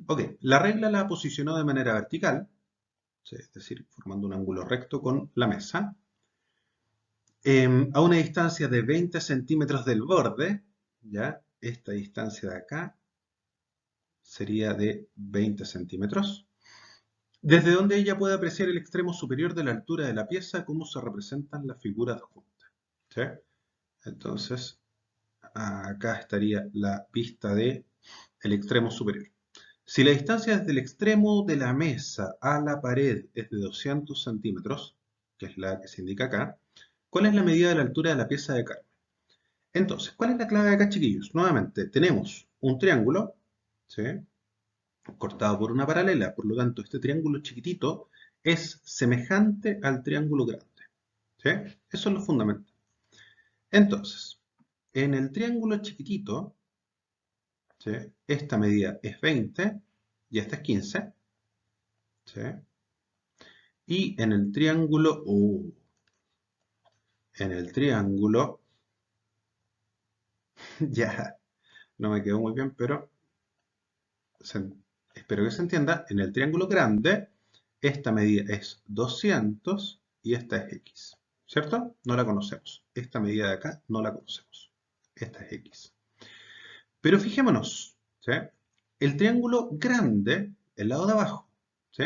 Ok, la regla la posicionó de manera vertical, es decir, formando un ángulo recto con la mesa, a una distancia de 20 centímetros del borde, ¿ya? Esta distancia de acá sería de 20 centímetros, desde donde ella puede apreciar el extremo superior de la altura de la pieza, como se representan las figuras adjuntas. ¿Sí? Entonces, acá estaría la vista del extremo superior. Si la distancia desde el extremo de la mesa a la pared es de 200 centímetros, que es la que se indica acá, ¿cuál es la medida de la altura de la pieza de Carmen? Entonces, ¿cuál es la clave acá, chiquillos? Nuevamente, tenemos un triángulo, ¿sí?, cortado por una paralela, por lo tanto, este triángulo chiquitito es semejante al triángulo grande. ¿Sí? Eso es lo fundamental. Entonces, en el triángulo chiquitito, ¿sí?, esta medida es 20 y esta es 15. ¿Sí? Y en el triángulo, ya no me quedó muy bien, pero espero que se entienda. En el triángulo grande, esta medida es 200 y esta es x. ¿Cierto? No la conocemos. Esta medida de acá no la conocemos. Esta es x. Pero fijémonos, ¿sí?, el triángulo grande, el lado de abajo, ¿sí?,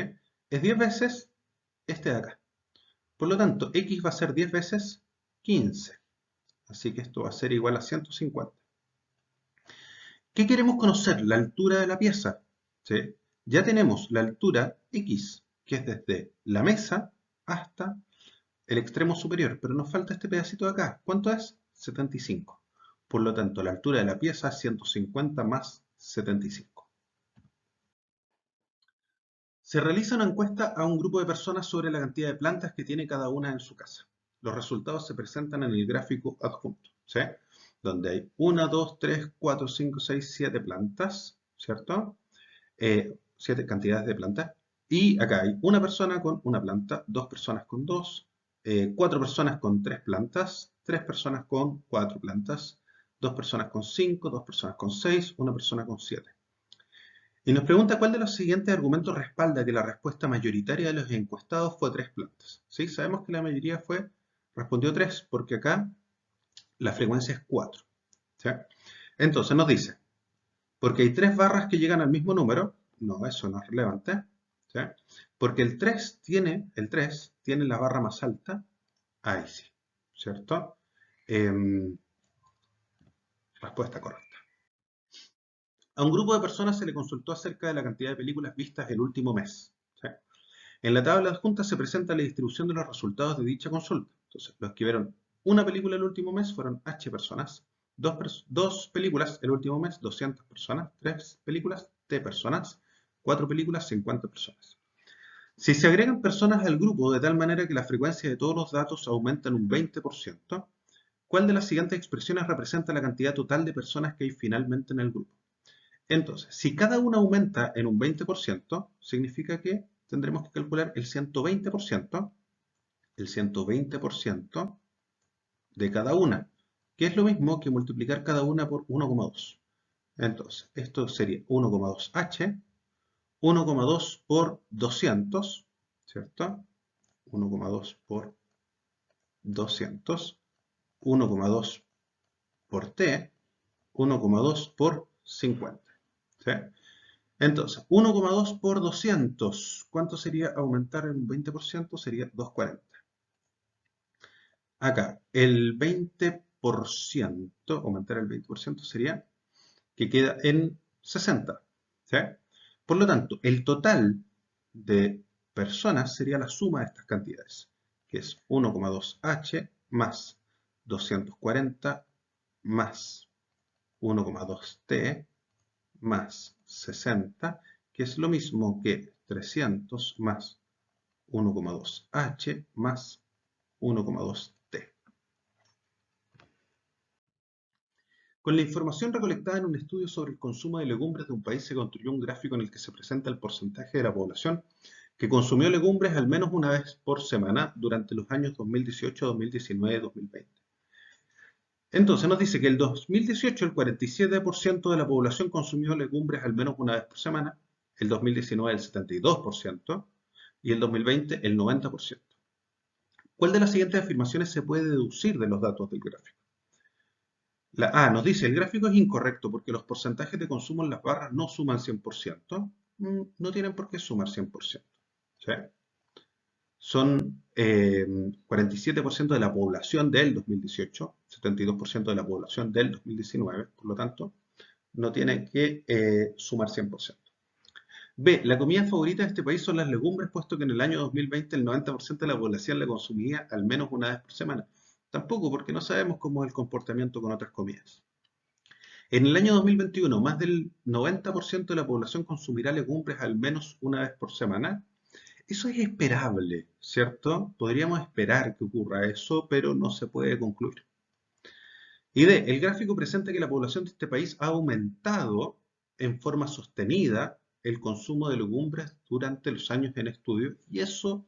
es 10 veces este de acá. Por lo tanto, x va a ser 10 veces 15. Así que esto va a ser igual a 150. ¿Qué queremos conocer? La altura de la pieza. ¿Sí? Ya tenemos la altura x, que es desde la mesa hasta el extremo superior, pero nos falta este pedacito de acá. ¿Cuánto es? 75. Por lo tanto, la altura de la pieza es 150 más 75. Se realiza una encuesta a un grupo de personas sobre la cantidad de plantas que tiene cada una en su casa. Los resultados se presentan en el gráfico adjunto, ¿sí?, donde hay 1, 2, 3, 4, 5, 6, 7 plantas, ¿cierto? 7 cantidades de plantas. Y acá hay una persona con una planta, dos personas con dos, cuatro personas con tres plantas, tres personas con cuatro plantas, dos personas con cinco, dos personas con seis, una persona con siete. Y nos pregunta cuál de los siguientes argumentos respalda que la respuesta mayoritaria de los encuestados fue tres plantas. ¿Sí? Sabemos que la mayoría respondió tres, porque acá la frecuencia es 4. ¿Sí? Entonces nos dice, porque hay tres barras que llegan al mismo número, no, eso no es relevante. ¿Sí? Porque el 3 tiene la barra más alta, ahí sí, ¿cierto? Respuesta correcta. A un grupo de personas se le consultó acerca de la cantidad de películas vistas el último mes. ¿Sí? En la tabla adjunta se presenta la distribución de los resultados de dicha consulta. Entonces, los que vieron una película el último mes fueron H personas, dos películas el último mes, 200 personas, tres películas, T personas, cuatro películas, 50 personas. Si se agregan personas al grupo de tal manera que la frecuencia de todos los datos aumenta en un 20%, ¿cuál de las siguientes expresiones representa la cantidad total de personas que hay finalmente en el grupo? Entonces, si cada una aumenta en un 20%, significa que tendremos que calcular el 120%, de cada una, que es lo mismo que multiplicar cada una por 1,2. Entonces, esto sería 1,2h, 1,2 por 200, ¿cierto? 1,2 por 200, 1,2 por t, 1,2 por 50. ¿Sí? Entonces, 1,2 por 200, ¿cuánto sería aumentar en un 20%? Sería 240. Acá, el 20%, aumentar el 20% sería que queda en 60. ¿Sí? Por lo tanto, el total de personas sería la suma de estas cantidades, que es 1,2h más 240 más 1,2t más 60, que es lo mismo que 300 más 1,2h más 1,2t. Con la información recolectada en un estudio sobre el consumo de legumbres de un país se construyó un gráfico en el que se presenta el porcentaje de la población que consumió legumbres al menos una vez por semana durante los años 2018, 2019 y 2020. Entonces nos dice que el 2018 el 47% de la población consumió legumbres al menos una vez por semana, el 2019 el 72% y el 2020 el 90%. ¿Cuál de las siguientes afirmaciones se puede deducir de los datos del gráfico? Nos dice, el gráfico es incorrecto porque los porcentajes de consumo en las barras no suman 100%. No tienen por qué sumar 100%. ¿Sí? Son 47% de la población del 2018, 72% de la población del 2019, por lo tanto, no tiene que sumar 100%. B. La comida favorita de este país son las legumbres, puesto que en el año 2020 el 90% de la población la consumía al menos una vez por semana. Tampoco, porque no sabemos cómo es el comportamiento con otras comidas. En el año 2021, más del 90% de la población consumirá legumbres al menos una vez por semana. Eso es esperable, ¿cierto? Podríamos esperar que ocurra eso, pero no se puede concluir. Y D, el gráfico presenta que la población de este país ha aumentado en forma sostenida el consumo de legumbres durante los años en estudio, y eso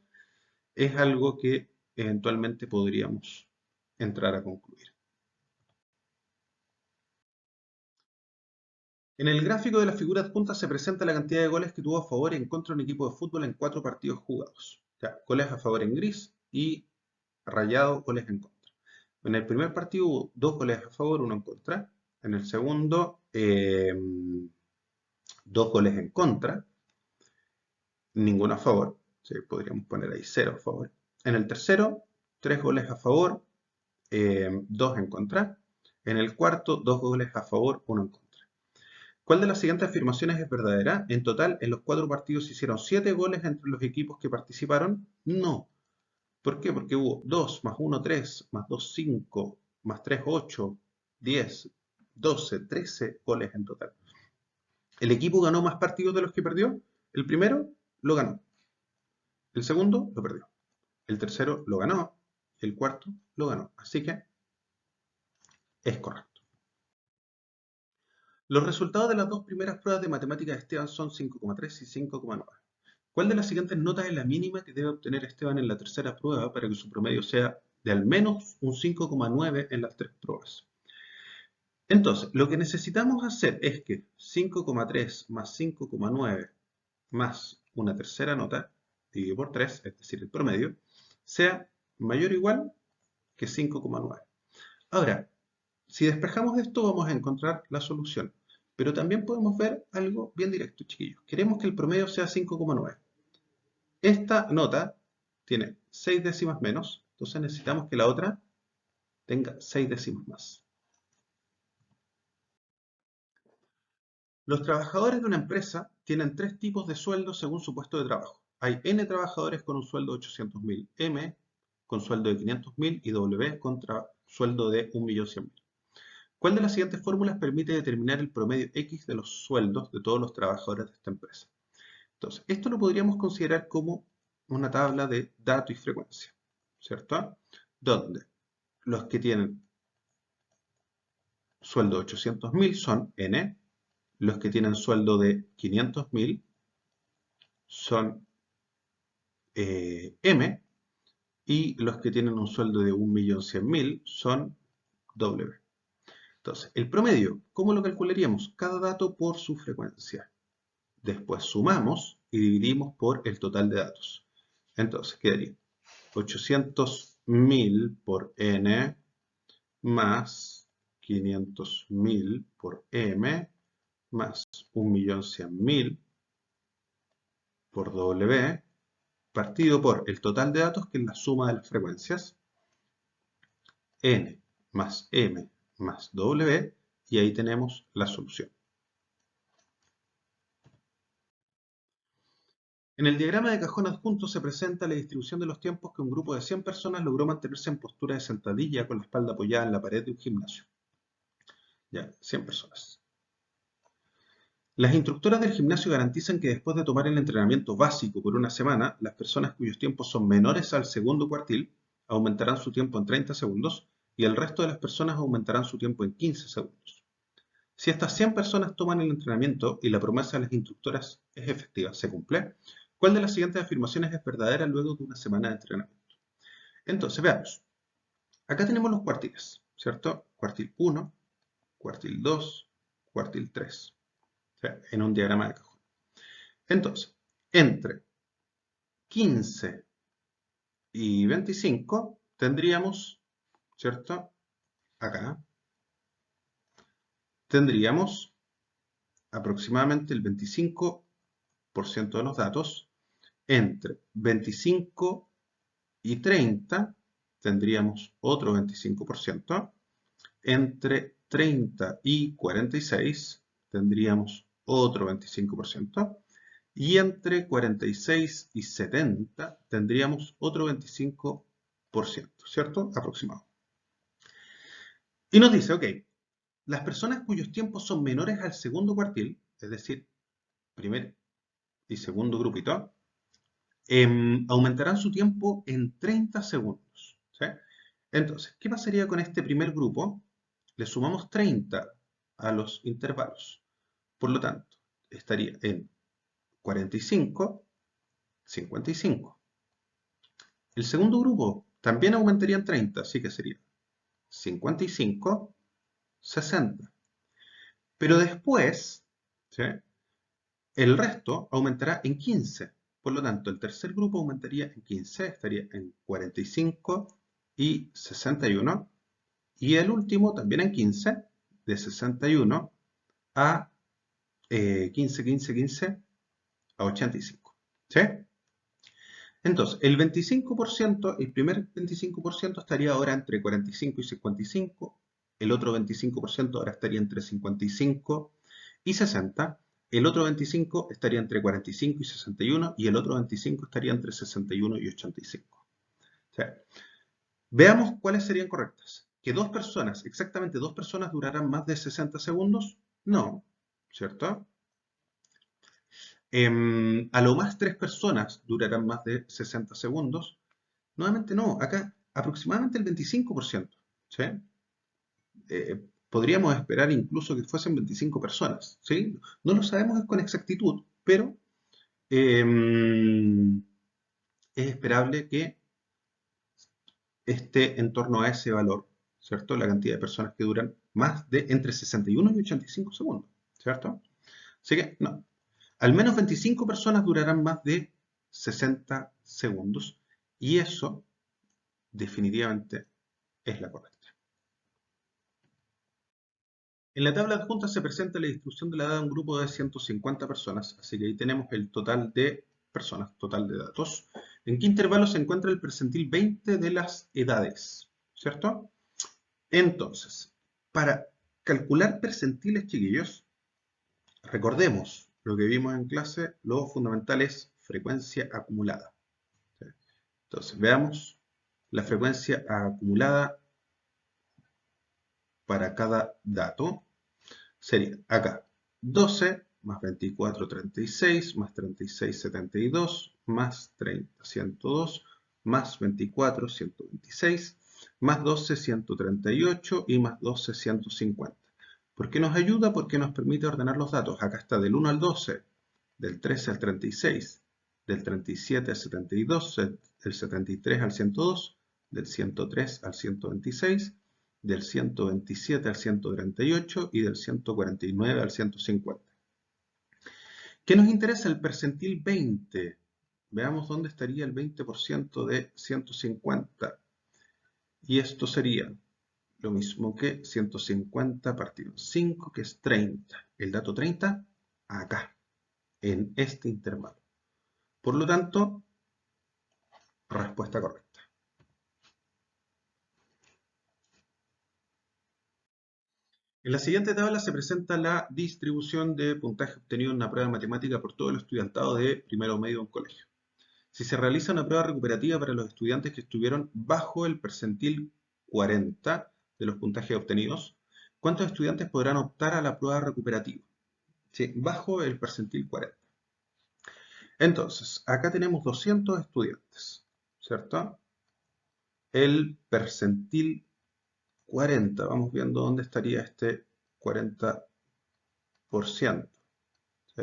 es algo que eventualmente podríamos entrar a concluir. En el gráfico de la figura adjunta se presenta la cantidad de goles que tuvo a favor y en contra un equipo de fútbol en 4 partidos jugados. Ya, goles a favor en gris y rayado goles en contra. En el primer partido hubo 2 goles a favor, 1 en contra. En el segundo, 2 goles en contra, ninguno a favor. Sí, podríamos poner ahí 0 a favor. En el tercero, 3 goles a favor, 2 en contra. En el cuarto, 2 goles a favor, 1 en contra. ¿Cuál de las siguientes afirmaciones es verdadera? En total, en los 4 partidos se hicieron 7 goles entre los equipos que participaron. No. ¿Por qué? Porque hubo 2 más 1, 3, más 2, 5, más 3, 8, 10, 12, 13 goles en total. ¿El equipo ganó más partidos de los que perdió? El primero lo ganó. El segundo lo perdió. El tercero lo ganó. El cuarto lo ganó. Así que es correcto. Los resultados de las 2 primeras pruebas de matemáticas de Esteban son 5,3 y 5,9. ¿Cuál de las siguientes notas es la mínima que debe obtener Esteban en la tercera prueba para que su promedio sea de al menos un 5,9 en las 3 pruebas? Entonces, lo que necesitamos hacer es que 5,3 más 5,9 más una tercera nota, dividido por 3, es decir, el promedio, sea mayor o igual que 5,9. Ahora, si despejamos esto, vamos a encontrar la solución. Pero también podemos ver algo bien directo, chiquillos. Queremos que el promedio sea 5,9. Esta nota tiene 6 décimas menos, entonces necesitamos que la otra tenga 6 décimas más. Los trabajadores de una empresa tienen 3 tipos de sueldos según su puesto de trabajo. Hay N trabajadores con un sueldo de 800.000, M con sueldo de 500.000 y W con sueldo de 1.100.000. ¿Cuál de las siguientes fórmulas permite determinar el promedio X de los sueldos de todos los trabajadores de esta empresa? Entonces, esto lo podríamos considerar como una tabla de dato y frecuencia, ¿cierto? Donde los que tienen sueldo de 800.000 son N, los que tienen sueldo de 500.000 son M, y los que tienen un sueldo de 1.100.000 son W. Entonces, el promedio, ¿cómo lo calcularíamos? Cada dato por su frecuencia. Después sumamos y dividimos por el total de datos. Entonces, quedaría 800.000 por N más 500.000 por M más 1.100.000 por W partido por el total de datos, que es la suma de las frecuencias, N más M más W, y ahí tenemos la solución. En el diagrama de cajón adjunto se presenta la distribución de los tiempos que un grupo de 100 personas logró mantenerse en postura de sentadilla con la espalda apoyada en la pared de un gimnasio. Ya, 100 personas. Las instructoras del gimnasio garantizan que después de tomar el entrenamiento básico por una semana, las personas cuyos tiempos son menores al segundo cuartil aumentarán su tiempo en 30 segundos y el resto de las personas aumentarán su tiempo en 15 segundos. Si estas 100 personas toman el entrenamiento y la promesa de las instructoras es efectiva, se cumple, ¿cuál de las siguientes afirmaciones es verdadera luego de una semana de entrenamiento? Entonces, veamos. Acá tenemos los cuartiles, ¿cierto? Cuartil 1, cuartil 2, cuartil 3. O sea, en un diagrama de cajón. Entonces, entre 15 y 25 tendríamos, ¿cierto? Acá, tendríamos aproximadamente el 25% de los datos. Entre 25 y 30 tendríamos otro 25%. Entre 30 y 46 tendríamos otro 25%. Y entre 46 y 70 tendríamos otro 25%, ¿cierto? Aproximado. Y nos dice, ok, las personas cuyos tiempos son menores al segundo cuartil, es decir, primer y segundo grupito, aumentarán su tiempo en 30 segundos. ¿Sí? Entonces, ¿qué pasaría con este primer grupo? Le sumamos 30 a los intervalos. Por lo tanto, estaría en 45, 55. El segundo grupo también aumentaría en 30, así que sería 55, 60. Pero después, ¿sí?, el resto aumentará en 15. Por lo tanto, el tercer grupo aumentaría en 15, estaría en 45 y 61. Y el último también en 15, de 61 a 15, 15, 15 a 85. ¿Sí? Entonces, el 25%, el primer 25% estaría ahora entre 45 y 55, el otro 25% ahora estaría entre 55 y 60, el otro 25 estaría entre 45 y 61 y el otro 25 estaría entre 61 y 85. O sea, veamos cuáles serían correctas. ¿Que dos personas, exactamente dos personas, durarán más de 60 segundos? No, ¿cierto? A lo más tres personas durarán más de 60 segundos. Nuevamente no, acá aproximadamente el 25%. ¿Sí? Podríamos esperar incluso que fuesen 25 personas. ¿Sí? No lo sabemos con exactitud, pero es esperable que esté en torno a ese valor, ¿cierto? La cantidad de personas que duran más de entre 61 y 85 segundos, ¿cierto? Así que, no, al menos 25 personas durarán más de 60 segundos y eso definitivamente es la correcta. En la tabla adjunta se presenta la distribución de la edad de un grupo de 150 personas, así que ahí tenemos el total de personas, total de datos. ¿En qué intervalo se encuentra el percentil 20 de las edades? ¿Cierto? Entonces, para calcular percentiles, chiquillos, recordemos lo que vimos en clase, lo fundamental es frecuencia acumulada. Entonces, veamos la frecuencia acumulada para cada dato. Sería acá 12 más 24, 36, más 36, 72, más 30, 102, más 24, 126, más 12, 138 y más 12, 150. ¿Por qué nos ayuda? Porque nos permite ordenar los datos. Acá está del 1 al 12, del 13 al 36, del 37 al 72, del 73 al 102, del 103 al 126, del 127 al 138 y del 149 al 150. ¿Qué nos interesa? El percentil 20. Veamos dónde estaría el 20% de 150. Y esto sería lo mismo que 150 partido en 5, que es 30. El dato 30, acá, en este intervalo. Por lo tanto, respuesta correcta. En la siguiente tabla se presenta la distribución de puntaje obtenido en una prueba de matemática por todo el estudiantado de primero medio en colegio. Si se realiza una prueba recuperativa para los estudiantes que estuvieron bajo el percentil 40 de los puntajes obtenidos, ¿cuántos estudiantes podrán optar a la prueba recuperativa? Sí, bajo el percentil 40. Entonces, acá tenemos 200 estudiantes, ¿cierto? El percentil 40, vamos viendo dónde estaría este 40%. ¿Sí?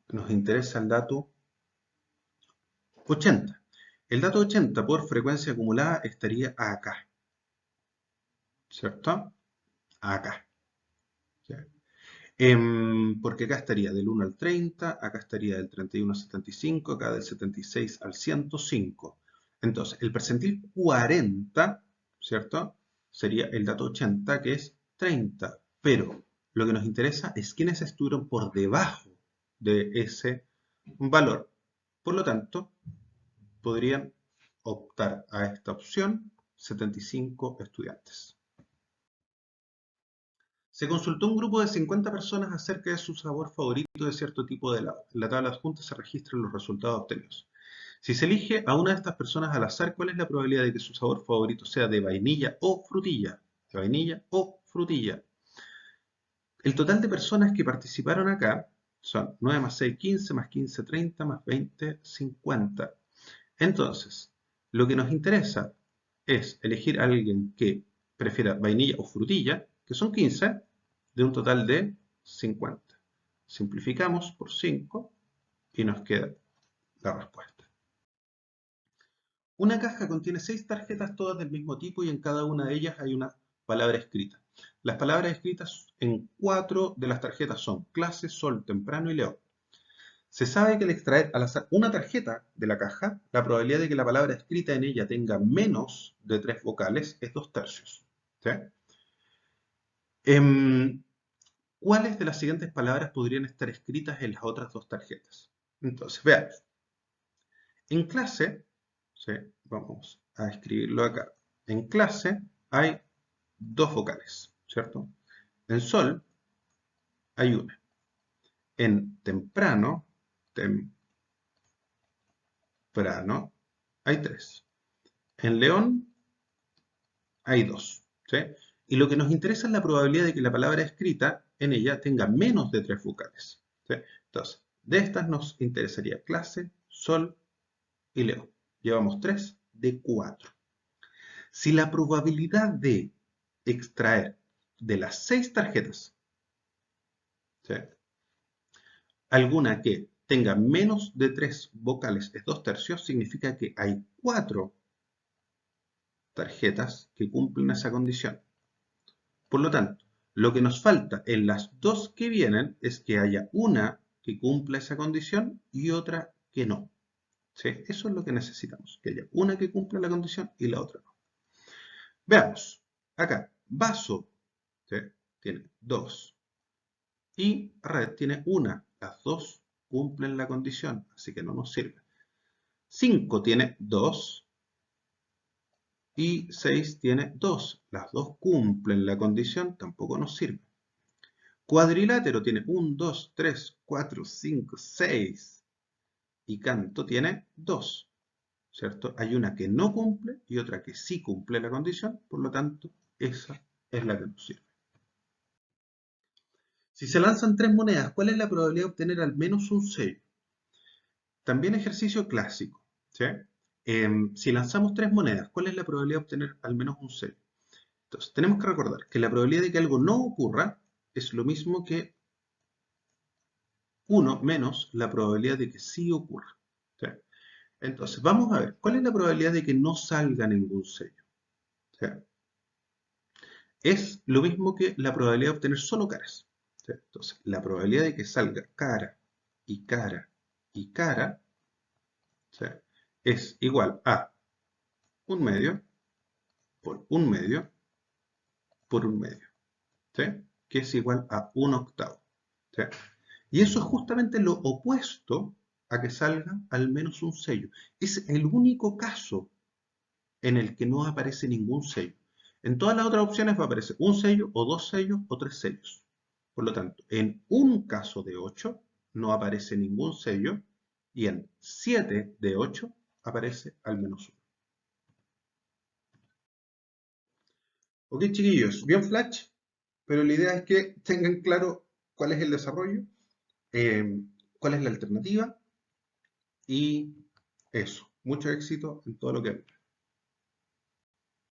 Nos interesa el dato 80. El dato 80 por frecuencia acumulada estaría acá, ¿cierto? Acá. ¿Sí? Porque acá estaría del 1 al 30, acá estaría del 31 al 75, acá del 76 al 105. Entonces, el percentil 40, ¿cierto? Sería el dato 80, que es 30 Pero lo que nos interesa es quiénes estuvieron por debajo de ese valor. Por lo tanto, podrían optar a esta opción 75 estudiantes. Se consultó a un grupo de 50 personas acerca de su sabor favorito de cierto tipo de helado. En la tabla adjunta se registran los resultados obtenidos. Si se elige a una de estas personas al azar, ¿cuál es la probabilidad de que su sabor favorito sea de vainilla o frutilla? De vainilla o frutilla. El total de personas que participaron acá son 9 más 6, 15, más 15, 30, más 20, 50. Entonces, lo que nos interesa es elegir a alguien que prefiera vainilla o frutilla, que son 15, de un total de 50. Simplificamos por 5 y nos queda la respuesta. Una caja contiene 6 tarjetas todas del mismo tipo y en cada una de ellas hay una palabra escrita. Las palabras escritas en 4 de las tarjetas son clase, sol, temprano y león. Se sabe que al extraer al azar una tarjeta de la caja, la probabilidad de que la palabra escrita en ella tenga menos de 3 vocales es 2/3. ¿Sí? ¿Cuáles de las siguientes palabras podrían estar escritas en las otras 2 tarjetas? Entonces, veamos. En clase, ¿sí? Vamos a escribirlo acá. En clase hay 2 vocales, ¿cierto? En sol hay una. En temprano, hay 3. En león hay 2. ¿Sí? Y lo que nos interesa es la probabilidad de que la palabra escrita en ella tenga menos de 3 vocales. ¿Sí? Entonces, de estas nos interesaría clase, sol y león. Llevamos 3 de 4. Si la probabilidad de extraer de las 6 tarjetas, ¿sí?, alguna que tenga menos de 3 vocales es 2/3, significa que hay 4 tarjetas que cumplen esa condición. Por lo tanto, lo que nos falta en las 2 que vienen es que haya una que cumpla esa condición y otra que no. ¿Sí? Eso es lo que necesitamos, que haya una que cumpla la condición y la otra no. Veamos, acá, vaso, ¿sí?, tiene 2 y red tiene una. Las 2 cumplen la condición, así que no nos sirve. 5 tiene 2 y 6 tiene 2. Las 2 cumplen la condición, tampoco nos sirve. Cuadrilátero tiene 1, 2, 3, 4, 5, 6. Y canto tiene 2. ¿Cierto? Hay una que no cumple y otra que sí cumple la condición, por lo tanto, esa es la que nos sirve. Si se lanzan 3 monedas, ¿cuál es la probabilidad de obtener al menos un sello? También ejercicio clásico, ¿sí? Si lanzamos 3 monedas, ¿cuál es la probabilidad de obtener al menos un sello? Entonces, tenemos que recordar que la probabilidad de que algo no ocurra es lo mismo que 1 menos la probabilidad de que sí ocurra. ¿Sí? Entonces, vamos a ver, ¿cuál es la probabilidad de que no salga ningún sello? ¿Sí? Es lo mismo que la probabilidad de obtener solo caras. ¿Sí? Entonces, la probabilidad de que salga cara y cara y cara, ¿sí?, es igual a 1/2 por 1/2 por 1/2, ¿sí?, que es igual a 1/8. ¿Sí? Y eso es justamente lo opuesto a que salga al menos un sello. Es el único caso en el que no aparece ningún sello. En todas las otras opciones va a aparecer un sello, o 2 sellos, o 3 sellos. Por lo tanto, en un caso de 8 no aparece ningún sello, y en 7 de 8 aparece al menos uno. Ok, chiquillos, bien flash, pero la idea es que tengan claro cuál es el desarrollo, cuál es la alternativa, y eso. Mucho éxito en todo lo que hagan.